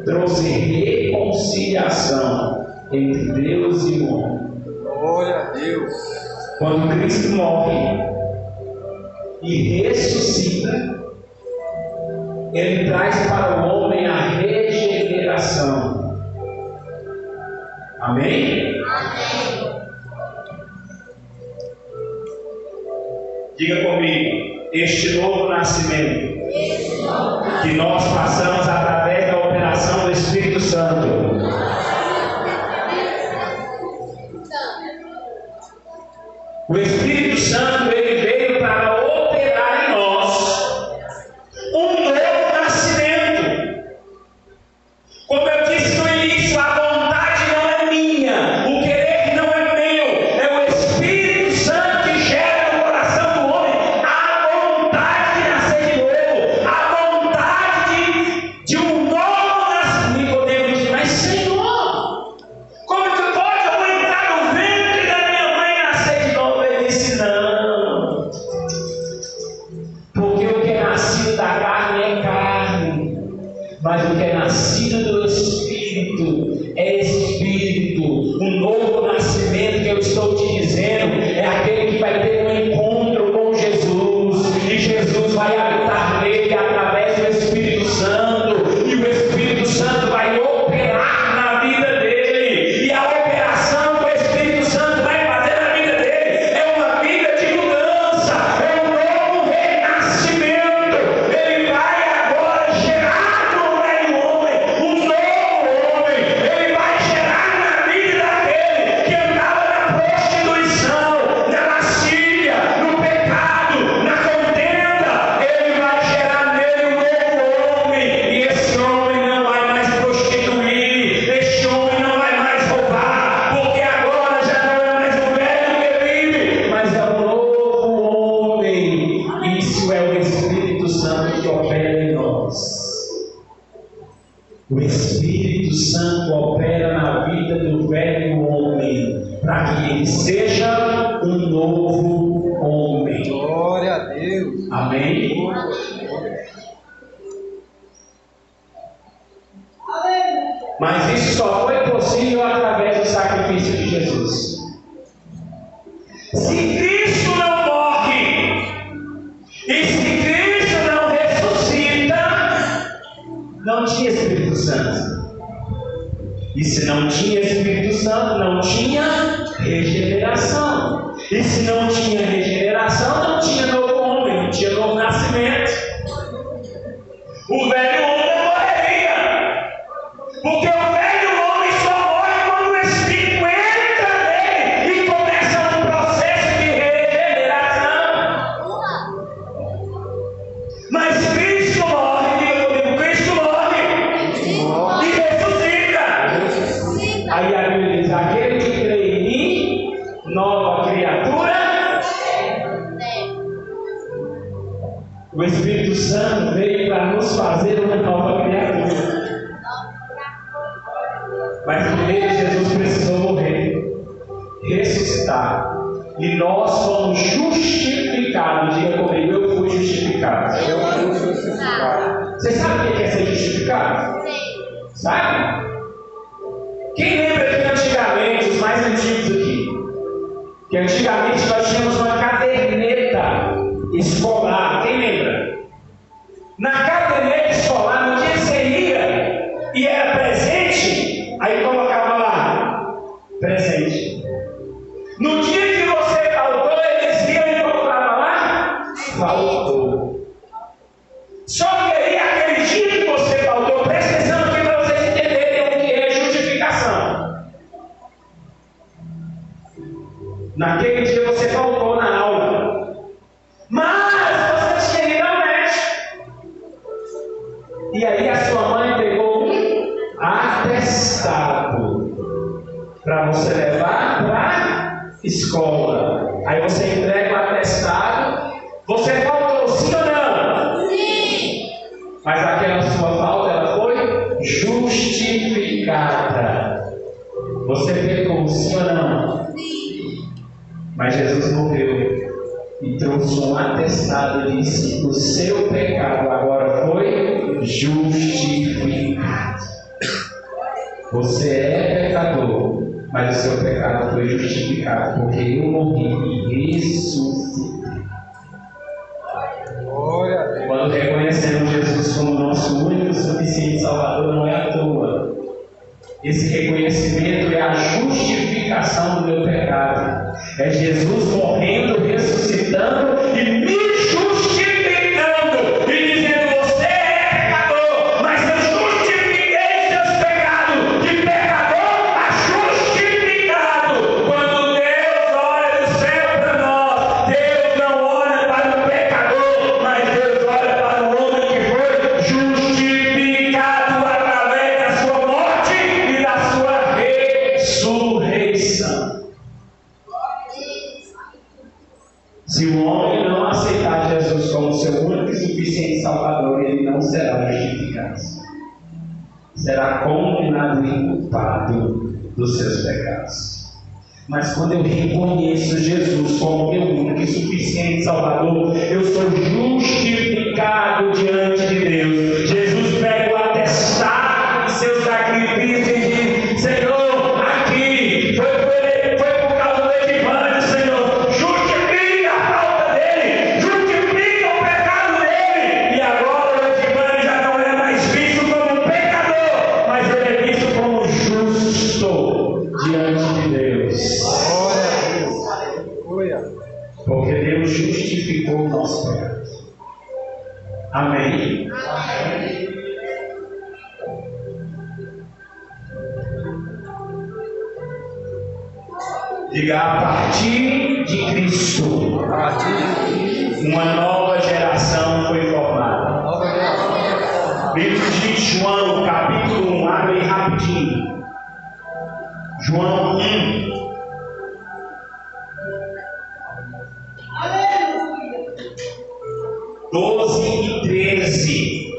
trouxe reconciliação entre Deus e o homem. Glória a Deus. Quando Cristo morre e ressuscita, ele traz para o homem a regeneração. Amém? Diga comigo, este novo nascimento que nós passamos através da operação do Espírito Santo. O Espírito Santo, ele veio para operar em nós um novo nascimento. Como eu disse no início, a vontade não é minha, o querer não é meu, é o Espírito Santo que gera no coração do homem a vontade de nascer de novo, a vontade de um novo nascimento. Podemos dizer, mas Senhor, como que pode eu entrar no ventre da minha mãe e nascer de novo? Ele disse, não. Espírito Santo opera na vida do velho homem, para que ele seja um novo homem. Glória a Deus. Amém? Mas isso só foi possível através do sacrifício de Jesus. Se Cristo não morre, e se Cristo não ressuscita, não tinha Espírito Santo. E se não tinha Espírito Santo, não tinha regeneração. E se não tinha regeneração, não tinha novo homem, não tinha novo nascimento. O velho homem morreria. Porque o velho homem só morre quando o Espírito entra nele e começa um processo de regeneração. Mas Cristo morre, diga comigo, Cristo morre e ressuscita. Aí a Bíblia diz, aquele que crê em mim, nova criatura. O Espírito Santo veio para nos fazer uma nova criatura. Mas primeiro Jesus precisou morrer, ressuscitar. E nós fomos justificados. Diga comigo, eu fui justificado. Você sabe o que é ser justificado? Sabe? Quem lembra que antigamente, os mais antigos aqui, que antigamente nós tínhamos uma caderneta escolar. Quem lembra? Na caderneta escolar, no dia que você ia e era presente, aí colocava lá, presente. No dia que você faltou, eles iam e colocavam lá, faltou. Só que aí, aquele dia que você faltou, presta atenção aqui para vocês entenderem o que é justificação. Naquele dia você faltou na aula, mas você tinha ido ao médico. E aí a sua mãe pegou um atestado para você levar para a escola. Aí você entrega o atestado. Você faltou, sim ou não? Sim. Mas aquela sua falta, ela foi justificada. Você pecou, sim ou não? Sim. Mas Jesus morreu e trouxe um atestado e disse que o seu pecado agora foi justificado. Você é pecador, mas o seu pecado foi justificado, porque eu morri e ressuscitei. Quando reconhecemos Jesus como nosso único e suficiente Salvador, não é à toa. Esse reconhecimento é a justificação do meu pecado. É Jesus morrendo, ressuscitando e me justificando e dizendo: você é pecador, mas eu justifiquei seus pecados. De pecador a justificado. Quando Deus olha do céu para nós, Deus não olha para o pecador, mas Deus olha para o homem que foi justificado através da sua morte e da sua ressurreição. Se o homem não aceitar Jesus como seu único e suficiente Salvador, ele não será justificado. Será condenado e culpado dos seus pecados. Mas quando eu reconheço Jesus como meu único e suficiente Salvador, eu sou justificado diante de Deus. Jesus pega o atestado de seus sacrifícios e diz: Senhor, aqui foi por causa do Edivânio, Senhor. Justifica a falta dele, justifica o pecado dele. E agora o Edivânio já não é mais visto como um pecador, mas ele é visto como justo diante de Deus. Porque Deus justificou o nosso pecado. Amém? Amém. Diga: a partir de Cristo, uma nova geração foi formada. Livro de João, capítulo 1, abre aí rapidinho. João 1. Aleluia. 12 e 13.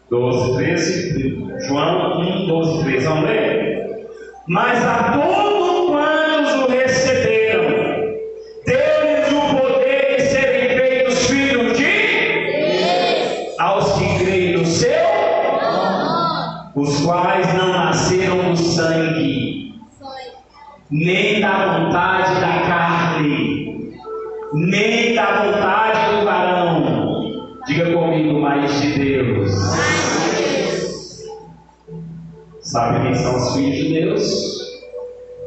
12, 13, João 1, 12, 13, vamos ler? Mas a todos quantos o receberam, deu-lhes o poder de serem feitos filhos de Deus, aos que creem no seu nome, os quais não nasceram do sangue, nem da vontade da carne, nem da vontade do varão. Diga comigo, mas de Deus. Sabe quem são os filhos de Deus?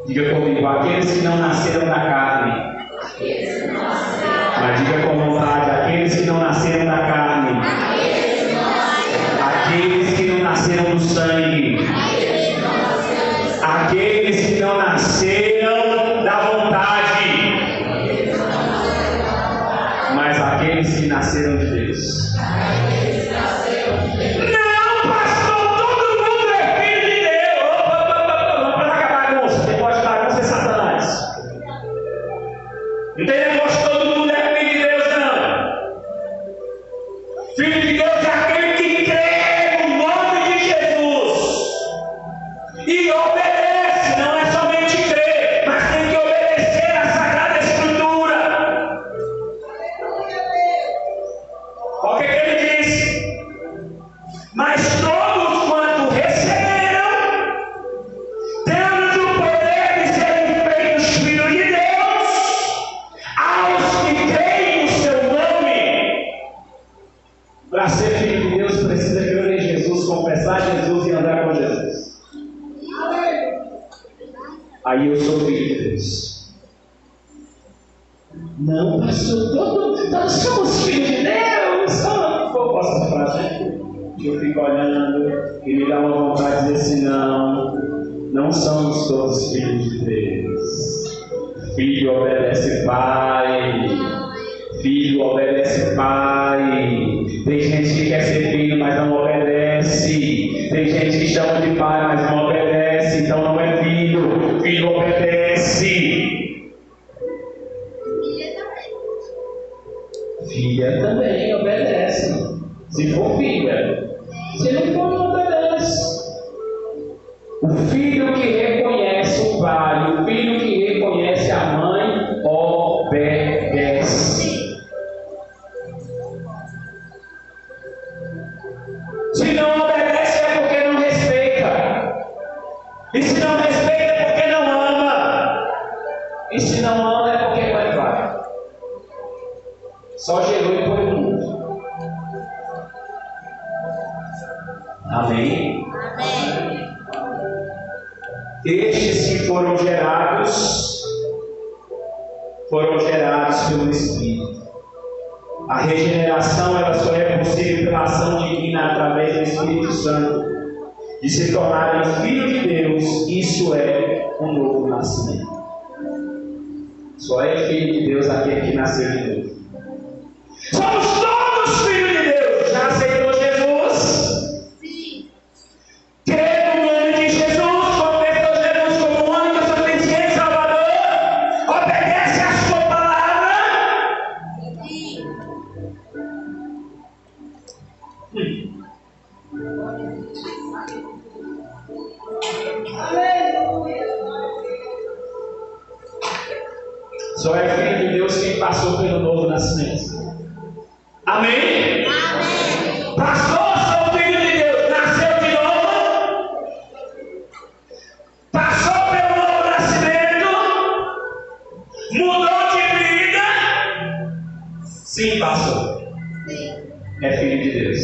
Diga comigo, aqueles que não nasceram da carne. Mas diga com vontade, aqueles que não nasceram da carne. Aqueles que não nasceram do sangue. Aqueles que não nasceram da vontade. Mas aqueles que nasceram de Deus. Não tem negócio de todo mundo é filho de Deus, não. Filho de Deus é aquele que crê no nome de Jesus e obedece. Não é somente crer, mas tem que obedecer à Sagrada Escritura. Olha o que ele diz. Mas todos quanto receberam, temos o poder de serem feitos filhos de Deus, aos que creem no seu nome. Para ser filho de Deus, precisa crer em Jesus, confessar Jesus e andar com Jesus. Aí eu sou filho de Deus. Não, pastor, todos somos filhos de Deus. Eu posso essa frase? Eu fico olhando e me dá uma vontade de dizer assim: não somos todos filhos de Deus. Filho obedece pai. Filho obedece pai. Tem gente que quer ser filho, mas não obedece. Tem gente que chama de pai, mas não obedece. Então não é filho. Filho obedece. Filha também obedece. Se for filha. Se não for, não obedece. O filho que reconhece o pai, o filho que reconhece a mãe, obedece. Se não obedece é porque não respeita. E se não respeita é porque não ama. E se não ama é porque não é pai. Só gerou e põe no mundo. Amém? Amém. Estes que foram gerados pelo Espírito. A regeneração ela só é possível pela ação divina através do Espírito Santo, de se tornarem filhos de Deus. Isso é um novo nascimento. Só é filho de Deus aquele que nasceu de Deus. Somos todos filhos de Deus. Já aceitou Jesus? Sim. Crê no nome de Jesus, confessou Jesus como o único, suficiente Salvador, obedece a sua palavra. Sim. Só é filho de Deus quem passou pelo novo nascimento. Amém? Amém. Pastor, sou filho de Deus, nasceu de novo? Passou pelo novo nascimento? Mudou de vida? Sim, pastor. Sim. É filho de Deus.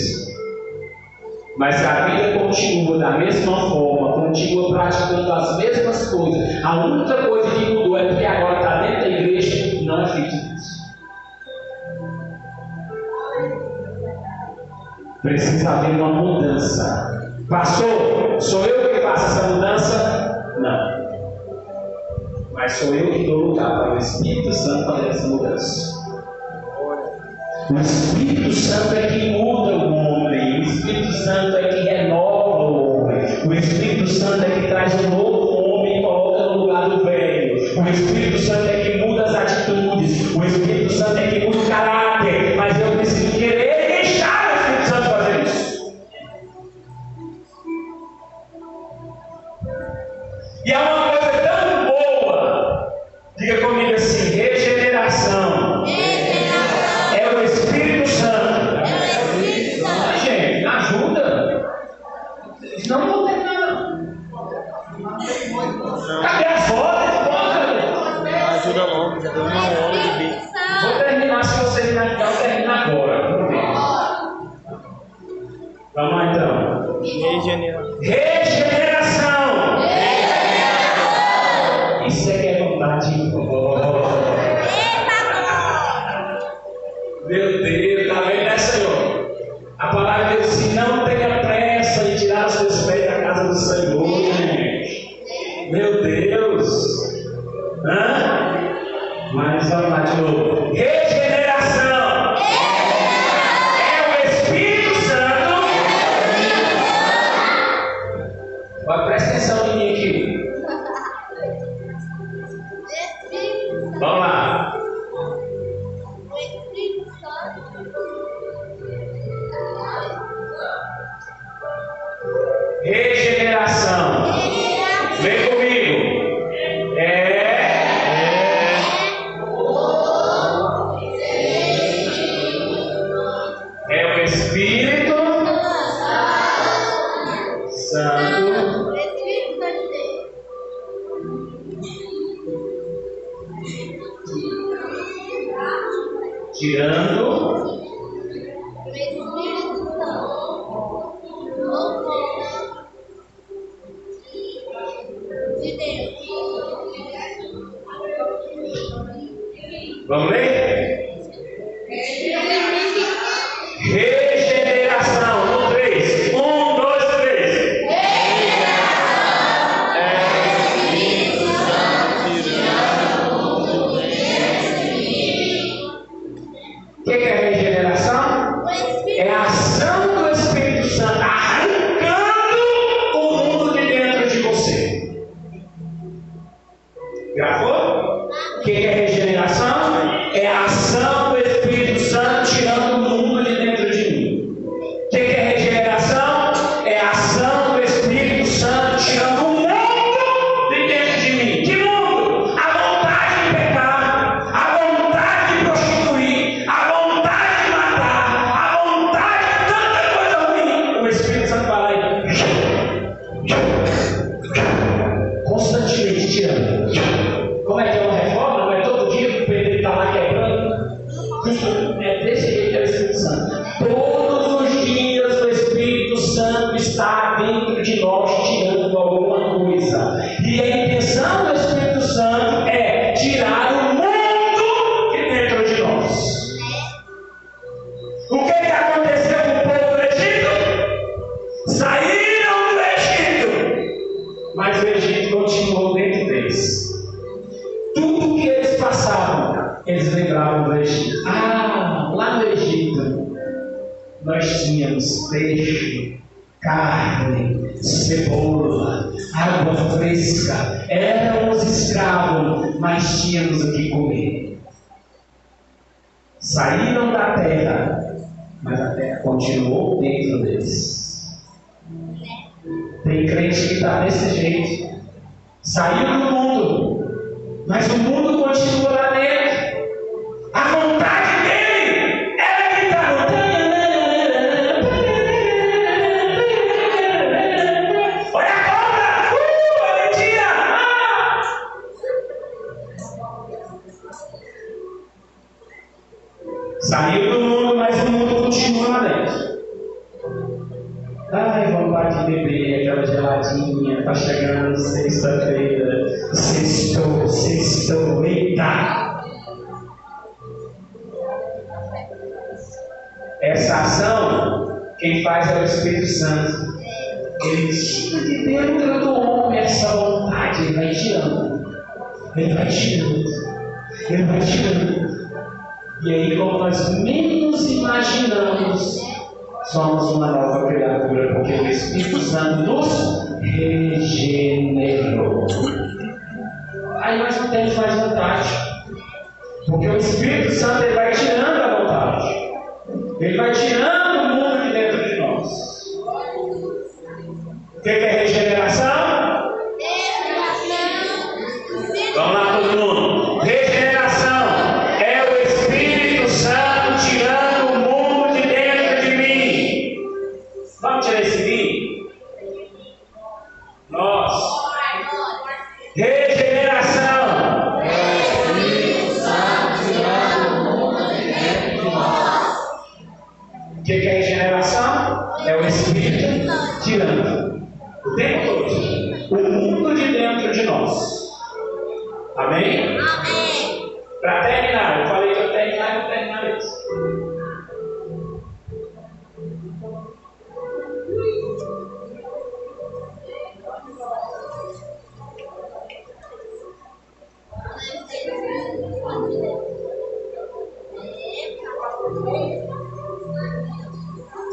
Mas se a vida continua da mesma forma, continua praticando as mesmas coisas, a única coisa que mudou é porque agora está dentro da igreja e não é filho de Deus. Precisa haver uma mudança. Pastor, sou eu que faço essa mudança? Não. Mas sou eu que dou lugar para o Espírito Santo fazer essa mudança. O Espírito Santo é que muda o homem. O Espírito Santo é que renova o homem. O Espírito Santo é que traz um novo homem e coloca no lugar do velho. O Espírito Santo é que muda as atitudes. O Espírito Santo é que muda o caráter. Mas eu preciso querer e deixar o Espírito Santo fazer isso. Regeneração. Isso é que é vontade de Meu Deus, tá vendo, né, Senhor? A palavra diz assim: não tenha pressa em tirar os seus pés da casa do Senhor, gente. Meu Deus. Mas vamos lá de novo. Regeneração. É o Espírito Santo. Agora presta atenção em mim aqui. Vamos lá. Regeneração. Vem comigo. É o Espírito Santo tirando Vamos ler? Regeneração. No 3. 1, 2, 3. O que é regeneração? É a ação do Espírito Santo arrancando o mundo de dentro de você. Gravou? O que é regeneração? É a ação do Espírito Santo tirando o mundo de dentro de mim. O que é regeneração? É a ação do Espírito Santo tirando o mundo de dentro de mim. Que mundo? A vontade de pecar, a vontade de prostituir, a vontade de matar, a vontade de tanta coisa ruim. O Espírito Santo vai lá e constantemente tirando. Como é que é uma reforma? Não é todo dia que o pedreiro está lá quebrando? É desse jeito que é o Espírito Santo. Todos os dias o Espírito Santo está dentro de nós tirando alguma coisa. E a intenção do Espírito Santo é tirar o mundo de dentro de nós. O que aconteceu com o povo do Egito? Saíram do Egito, mas o Egito continuou dentro deles. Tudo que eles passavam, eles lembravam do Egito. Lá no Egito, nós tínhamos peixe, carne, cebola, água fresca. Éramos escravos, mas tínhamos o que comer. Saíram da terra, mas a terra continuou dentro deles. Tem crente que está desse jeito. Saiu do mundo, mas o mundo continua lá dentro. A vontade dele era gritar. Olha a cobra! A mentira! Saiu do mundo, mas o mundo continua lá dentro. Ai, vontade de beber aquela geladinha. Tá chegando sexta-feira. Sextou, eita! Essa ação, quem faz é o Espírito Santo. Ele tira de dentro do homem essa vontade. Ele vai tirando. Ele vai tirando. Ele vai tirando. E aí, como nós menos imaginamos, somos uma nova criatura, porque o Espírito Santo nos regenerou. Aí nós não temos mais vontade, porque o Espírito Santo ele vai tirando a vontade, ele vai tirando o mundo de dentro de nós. O que é regeneração? Vamos lá, todo mundo. Regeneração é o Espírito Santo tirando o mundo de dentro de mim. Vamos tirar esse vinho? Nós. Regeneração é o Espírito Santo tirando o mundo de dentro de nós. O que é regeneração? É o Espírito tirando. O tempo todo. O mundo de dentro de nós. Amém? Amém. Para terminar, eu falei que eu terminar, eu vou terminar isso.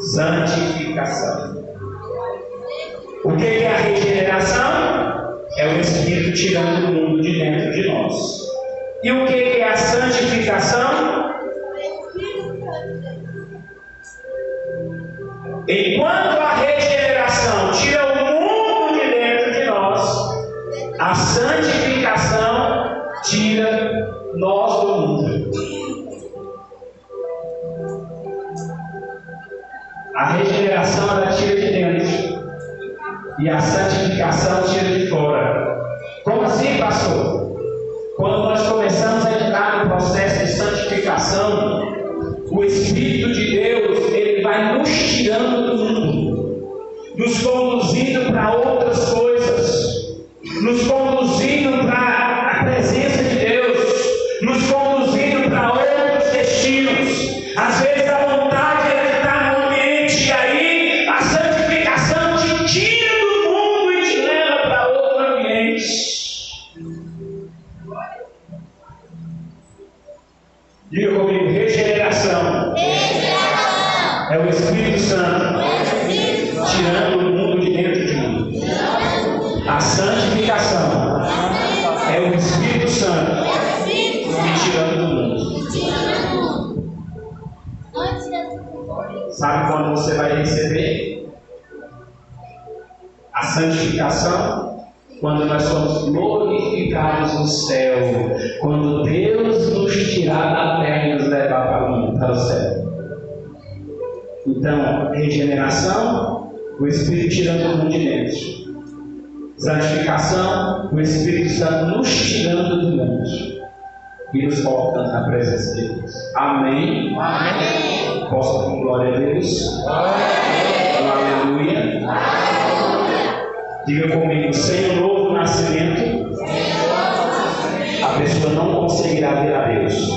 Santificação. O que é a regeneração? É o Espírito tirando o mundo de dentro de nós. E o que é a santificação? Enquanto a regeneração tira o mundo de dentro de nós, a santificação tira nós do mundo. A regeneração ela tira de dentro e a santificação tira de fora. Como assim, pastor? Quando nós começamos a entrar no processo de santificação, o Espírito de Deus ele vai nos tirando do mundo, nos conduzindo para outras coisas, nos conduzindo para a presença de Deus, nos conduzindo para outros destinos. Às vezes a vontade é de estar no ambiente, e aí a santificação te tira do mundo e te leva para outro ambiente. Diga comigo, regeneração. É o Espírito Santo tirando o mundo de dentro de mim. A santificação é o Espírito Santo me tirando do mundo. Sabe quando você vai receber a santificação? Quando nós somos glorificados no céu, quando Deus nos tirar da terra e nos levar para o céu. Então, regeneração, o Espírito tirando o mundo de dentro. Santificação, o Espírito Santo nos tirando do mundo e nos colocando na presença de Deus. Amém? Amém. Posso dar glória a Deus? Aleluia. Diga comigo, sem o novo nascimento, a pessoa não conseguirá ver a Deus.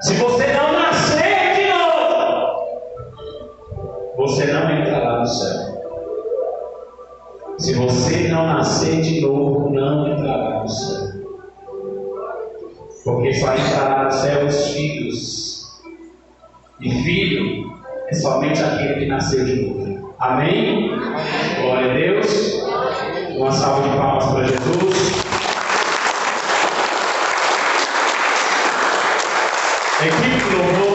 Se você não nascer de novo, você não entrará no céu. Se você não nascer de novo, não entrará no céu. Porque só entrará no céu os filhos. E filho é somente aquele que nasceu de novo. Amém? Glória a Deus. Uma salva de palmas para Jesus. Equipe do louvor.